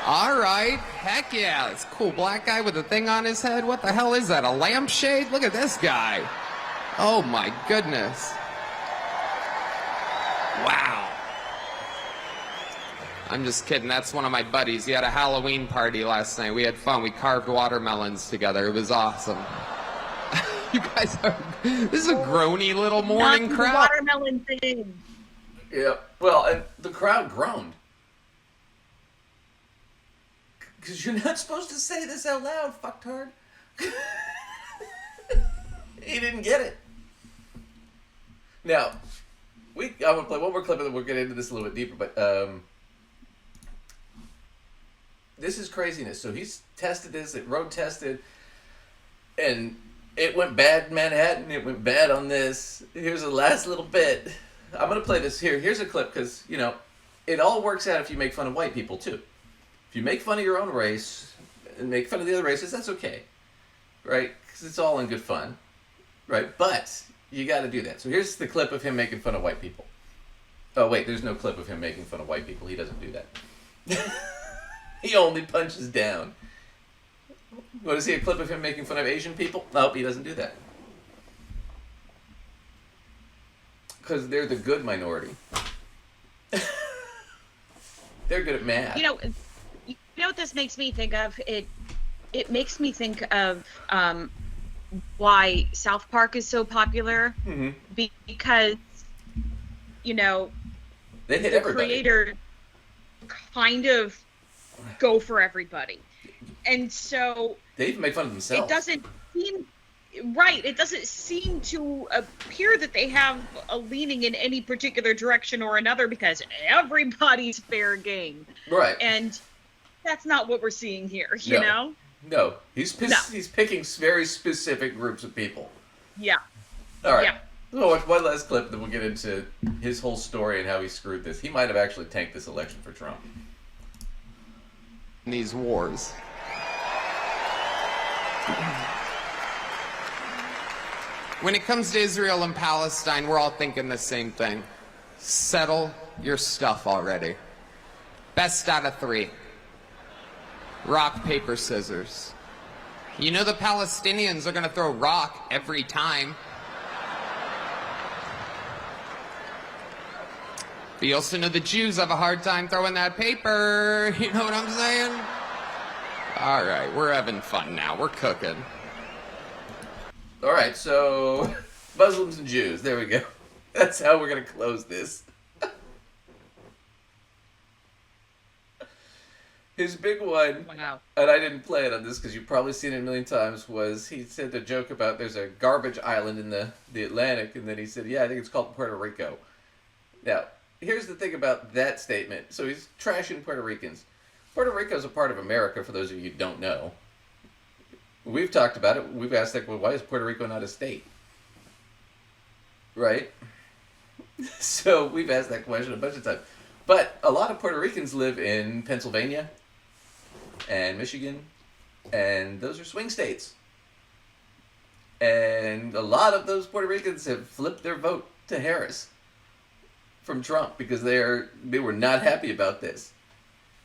Speaker 15: All right. Heck yeah. It's a cool black guy with a thing on his head. What the hell is that? A lampshade? Look at this guy. Oh my goodness. Wow. I'm just kidding. That's one of my buddies. He had a Halloween party last night. We had fun. We carved watermelons together. It was awesome. You guys are... This is a groany little morning
Speaker 1: Not
Speaker 15: crowd.
Speaker 1: the watermelon thing.
Speaker 2: Yeah. Well, and the crowd groaned. Because you're not supposed to say this out loud, fucktard. He didn't get it. Now, I'm going to play one more clip and then we'll get into this a little bit deeper, but this is craziness. So he's tested this, it road tested, and it went bad in Manhattan, it went bad on this. Here's the last little bit. I'm going to play this here. Here's a clip because, you know, it all works out if you make fun of white people, too. If you make fun of your own race and make fun of the other races, that's okay, right? Because it's all in good fun, right? But you got to do that. So here's the clip of him making fun of white people. Oh, wait, there's no clip of him making fun of white people. He doesn't do that. He only punches down. What is he, a clip of him making fun of Asian people? Nope, he doesn't do that. Because they're the good minority. They're good at math.
Speaker 1: You know what this makes me think of? It makes me think of why South Park is so popular.
Speaker 2: Mm-hmm.
Speaker 1: Because, you know,
Speaker 2: they hit
Speaker 1: the
Speaker 2: everybody.
Speaker 1: creator kind of go for everybody. And so
Speaker 2: they even make fun of themselves.
Speaker 1: It doesn't seem right. It doesn't seem to appear that they have a leaning in any particular direction or another because everybody's fair game.
Speaker 2: Right.
Speaker 1: And that's not what we're seeing here, you know?
Speaker 2: No. He's picking very specific groups of people.
Speaker 1: Yeah.
Speaker 2: All right.
Speaker 1: Yeah.
Speaker 2: We'll watch one last clip, then we'll get into his whole story and how he screwed this. He might have actually tanked this election for Trump.
Speaker 15: These wars. When it comes to Israel and Palestine, we're all thinking the same thing. Settle your stuff already. Best out of 3. Rock, paper, scissors. You know the Palestinians are going to throw rock every time. But you also know the Jews have a hard time throwing that paper. You know what I'm saying? All right, we're having fun now. We're cooking.
Speaker 2: All right, so Muslims and Jews. There we go. That's how we're going to close this. His big one,
Speaker 1: wow.
Speaker 2: And I didn't play it on this because you've probably seen it a million times, was he said the joke about there's a garbage island in the Atlantic, and then he said, yeah, I think it's called Puerto Rico. Now, here's the thing about that statement. So he's trashing Puerto Ricans. Puerto Rico is a part of America, for those of you who don't know. We've talked about it. We've asked, like, well, why is Puerto Rico not a state? Right? So we've asked that question a bunch of times. But a lot of Puerto Ricans live in Pennsylvania and Michigan, and those are swing states. And a lot of those Puerto Ricans have flipped their vote to Harris from Trump because they were not happy about this.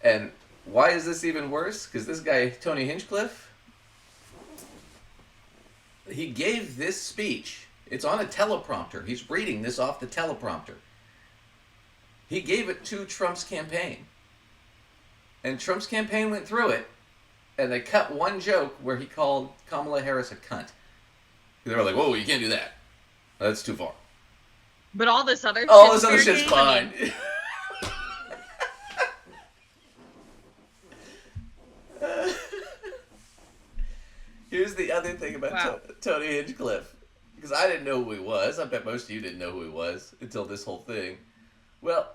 Speaker 2: And why is this even worse? Because this guy, Tony Hinchcliffe, he gave this speech. It's on a teleprompter. He's reading this off the teleprompter. He gave it to Trump's campaign. And Trump's campaign went through it, and they cut one joke where he called Kamala Harris a cunt. They were like, whoa, you can't do that. That's too far.
Speaker 1: But all this other
Speaker 2: shit's fine. Here's the other thing about Tony Hinchcliffe. Because I didn't know who he was. I bet most of you didn't know who he was until this whole thing. Well,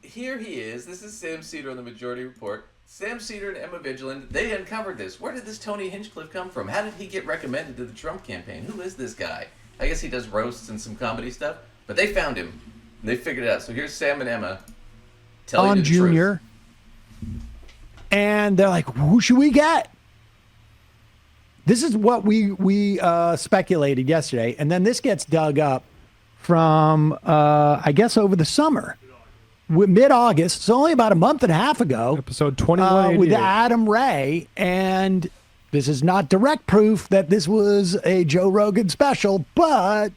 Speaker 2: here he is. This is Sam Cedar on the Majority Report. Sam Cedar and Emma Vigilant, they uncovered this. Where did this Tony Hinchcliffe come from? How did he get recommended to the Trump campaign? Who is this guy? I guess he does roasts and some comedy stuff. But they found him. And they figured it out. So here's Sam and Emma telling you the
Speaker 16: Junior.
Speaker 2: truth.
Speaker 16: And they're like, who should we get? This is what we speculated yesterday. And then this gets dug up from, I guess, over the summer. Mid-August. It's only about a month and a half ago.
Speaker 17: Episode 21.
Speaker 16: With Adam Ray. And this is not direct proof that this was a Joe Rogan special, but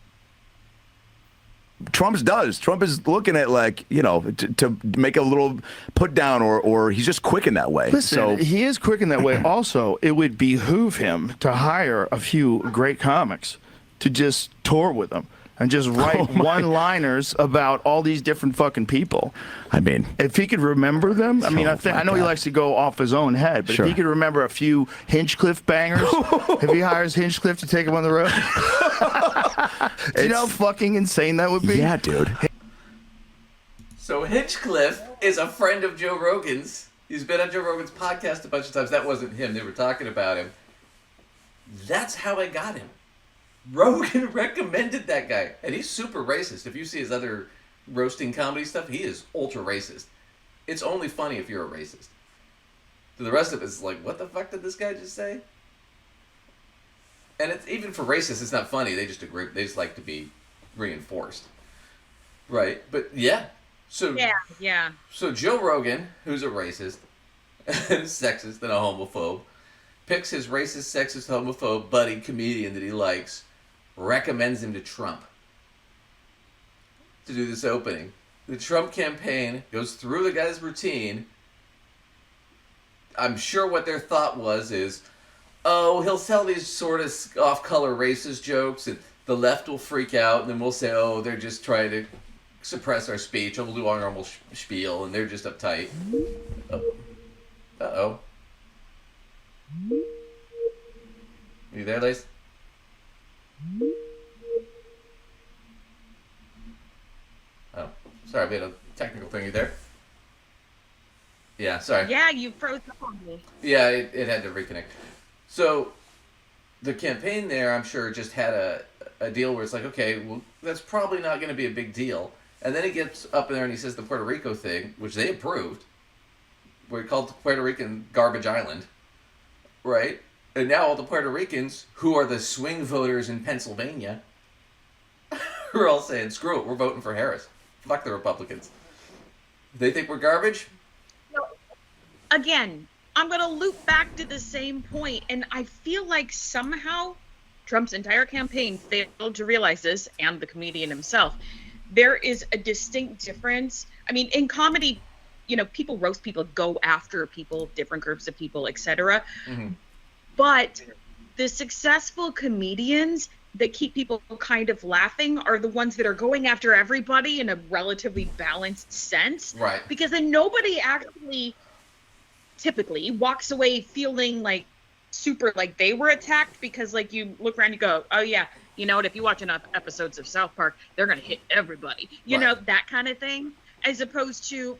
Speaker 18: Trump is looking at, like, to make a little put down, or he's just quick in that way.
Speaker 7: Listen, he is quick in that way. Also, it would behoove him to hire a few great comics to just tour with him and just write one-liners about all these different fucking people.
Speaker 18: I mean,
Speaker 7: if he could remember them, I mean, I know he likes to go off his own head, but
Speaker 18: Sure.
Speaker 7: if he could remember a few Hinchcliffe bangers, if he hires Hinchcliffe to take him on the road, do you know how fucking insane that would be?
Speaker 18: Yeah, dude.
Speaker 2: So Hinchcliffe is a friend of Joe Rogan's. He's been on Joe Rogan's podcast a bunch of times. That wasn't him. They were talking about him. That's how I got him. Rogan recommended that guy. And he's super racist. If you see his other roasting comedy stuff, he is ultra racist. It's only funny if you're a racist. So the rest of it's like, what the fuck did this guy just say? And it's even for racists, it's not funny. They just agree. They just like to be reinforced. Right? But yeah. So
Speaker 1: Yeah.
Speaker 2: So Joe Rogan, who's a racist, and a sexist, and a homophobe, picks his racist, sexist, homophobe buddy comedian that he likes, recommends him to Trump to do this opening. The Trump campaign goes through the guy's routine. I'm sure what their thought is, oh, he'll tell these sort of off-color racist jokes, and the left will freak out, and then we'll say, oh, they're just trying to suppress our speech, and we'll do our normal spiel, and they're just uptight. Uh-oh. You there, Lace? Oh, sorry, I made a technical thing. You there? Yeah, sorry.
Speaker 1: Yeah, you froze up on me.
Speaker 2: Yeah, it had to reconnect. So, the campaign there, I'm sure, just had a deal where it's like, okay, well, that's probably not going to be a big deal. And then he gets up in there and he says the Puerto Rico thing, which they approved, where he called Puerto Rican Garbage Island, right? And now all the Puerto Ricans, who are the swing voters in Pennsylvania, are all saying, screw it, we're voting for Harris. Fuck the Republicans. They think we're garbage?
Speaker 1: Again, I'm going to loop back to the same point, and I feel like somehow Trump's entire campaign failed to realize this, and the comedian himself. There is a distinct difference. I mean, in comedy, people roast people, go after people, different groups of people, etc.
Speaker 2: Mm-hmm.
Speaker 1: But the successful comedians that keep people kind of laughing are the ones that are going after everybody in a relatively balanced sense.
Speaker 2: Right.
Speaker 1: Because then nobody actually typically walks away feeling like super like they were attacked, because like you look around and you go, oh yeah, you know what, if you watch enough episodes of South Park, they're going to hit everybody. You know, that kind of thing. As opposed to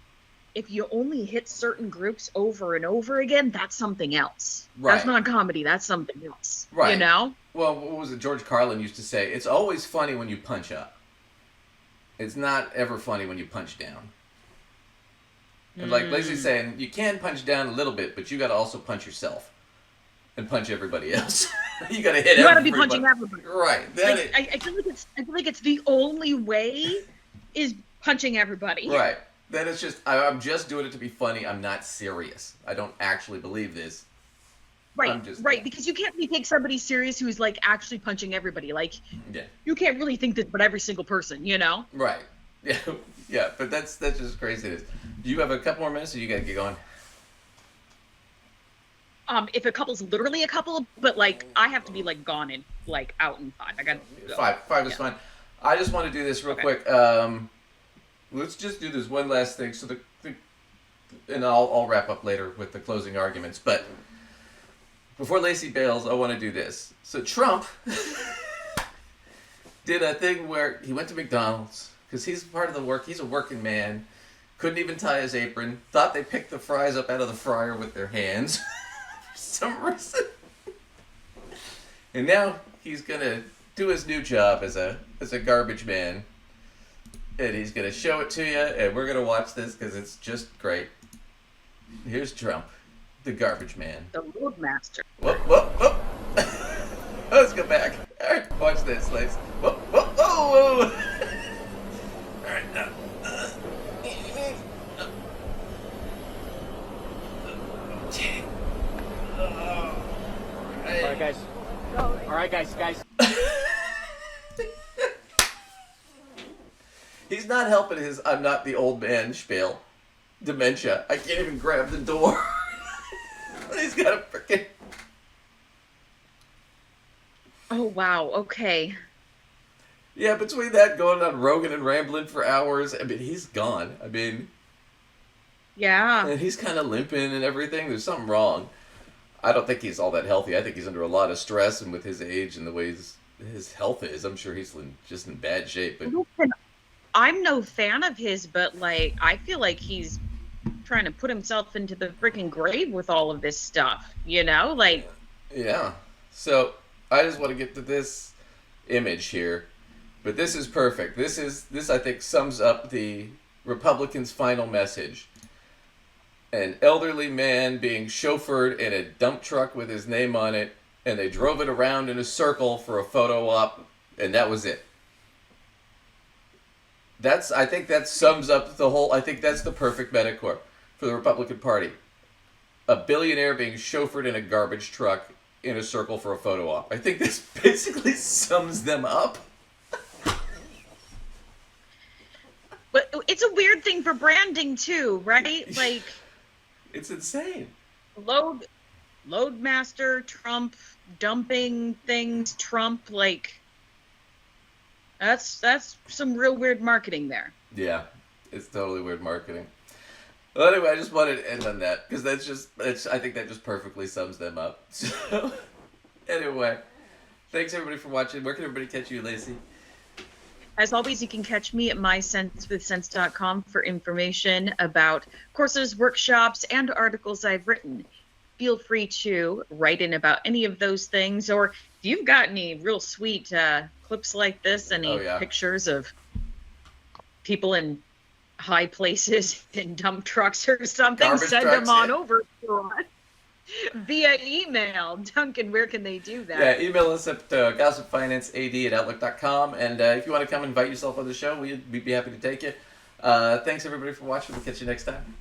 Speaker 1: if you only hit certain groups over and over again, that's something else.
Speaker 2: Right.
Speaker 1: That's not comedy. That's something else.
Speaker 2: Right.
Speaker 1: You know?
Speaker 2: Well, what was it George Carlin used to say? It's always funny when you punch up. It's not ever funny when you punch down. And like Lacey's saying, you can punch down a little bit, but you got to also punch yourself and punch everybody else. You got to hit.
Speaker 1: You got to be punching everybody.
Speaker 2: Right.
Speaker 1: Like, I feel like it's the only way is punching everybody.
Speaker 2: Right. Then it's just I'm just doing it to be funny. I'm not serious. I don't actually believe this.
Speaker 1: Right, right, because you can't really take somebody serious who's like actually punching everybody. Like, you can't really think that about every single person, you know?
Speaker 2: Right. Yeah, yeah. But that's just craziness. Do you have a couple more minutes, or you gotta get going?
Speaker 1: If a couple's literally a couple, but like I have to be like gone in like out in 5. I got
Speaker 2: Five is fine. I just want to do this real quick. Let's just do this one last thing. So and I'll wrap up later with the closing arguments. But before Lacey bails, I want to do this. So Trump did a thing where he went to McDonald's because he's part of the work. He's a working man. Couldn't even tie his apron. Thought they picked the fries up out of the fryer with their hands for some reason. And now he's gonna do his new job as a garbage man. And he's gonna show it to you, and we're gonna watch this because it's just great. Here's Trump, the garbage man.
Speaker 1: The roadmaster.
Speaker 2: Whoop, whoop, whoop. Let's go back. All right, watch this, Lace. Whoop, whoop, whoa, whoa. All right, now.
Speaker 17: All right, guys. All right, guys.
Speaker 2: He's not helping his I'm not the old man spiel. Dementia. I can't even grab the door. He's got a freaking...
Speaker 1: Oh, wow. Okay.
Speaker 2: Yeah, between that going on Rogan and rambling for hours, I mean, he's gone. I mean...
Speaker 1: Yeah.
Speaker 2: And he's kind of limping and everything. There's something wrong. I don't think he's all that healthy. I think he's under a lot of stress, and with his age and the way his health is, I'm sure he's just in bad shape. But
Speaker 1: I'm no fan of his, but, like, I feel like he's trying to put himself into the freaking grave with all of this stuff, you know? Like...
Speaker 2: Yeah. So, I just want to get to this image here. But this is perfect. This I think sums up the Republicans' final message. An elderly man being chauffeured in a dump truck with his name on it, and they drove it around in a circle for a photo op, and that was it. I think that sums up the whole, I think that's the perfect metaphor for the Republican Party. A billionaire being chauffeured in a garbage truck in a circle for a photo op. I think this basically sums them up.
Speaker 1: But it's a weird thing for branding too, right? Like...
Speaker 2: It's insane.
Speaker 1: Loadmaster, Trump, dumping things, Trump, like... That's some real weird marketing there.
Speaker 2: Yeah, it's totally weird marketing. Well, anyway, I just wanted to end on that because I think that just perfectly sums them up. So, anyway, thanks everybody for watching. Where can everybody catch you, Lacey?
Speaker 1: As always, you can catch me at mysensewithsense.com for information about courses, workshops, and articles I've written. Feel free to write in about any of those things, or if you've got any real sweet clips like this, any pictures of people in high places in dump trucks or something,
Speaker 2: Garbage
Speaker 1: send
Speaker 2: trucks,
Speaker 1: them on over to us via email. Duncan, where can they do that?
Speaker 2: Yeah, email us at gossipfinancead@outlook.com, and if you want to come invite yourself on the show, we'd be happy to take you. Thanks everybody for watching. We'll catch you next time.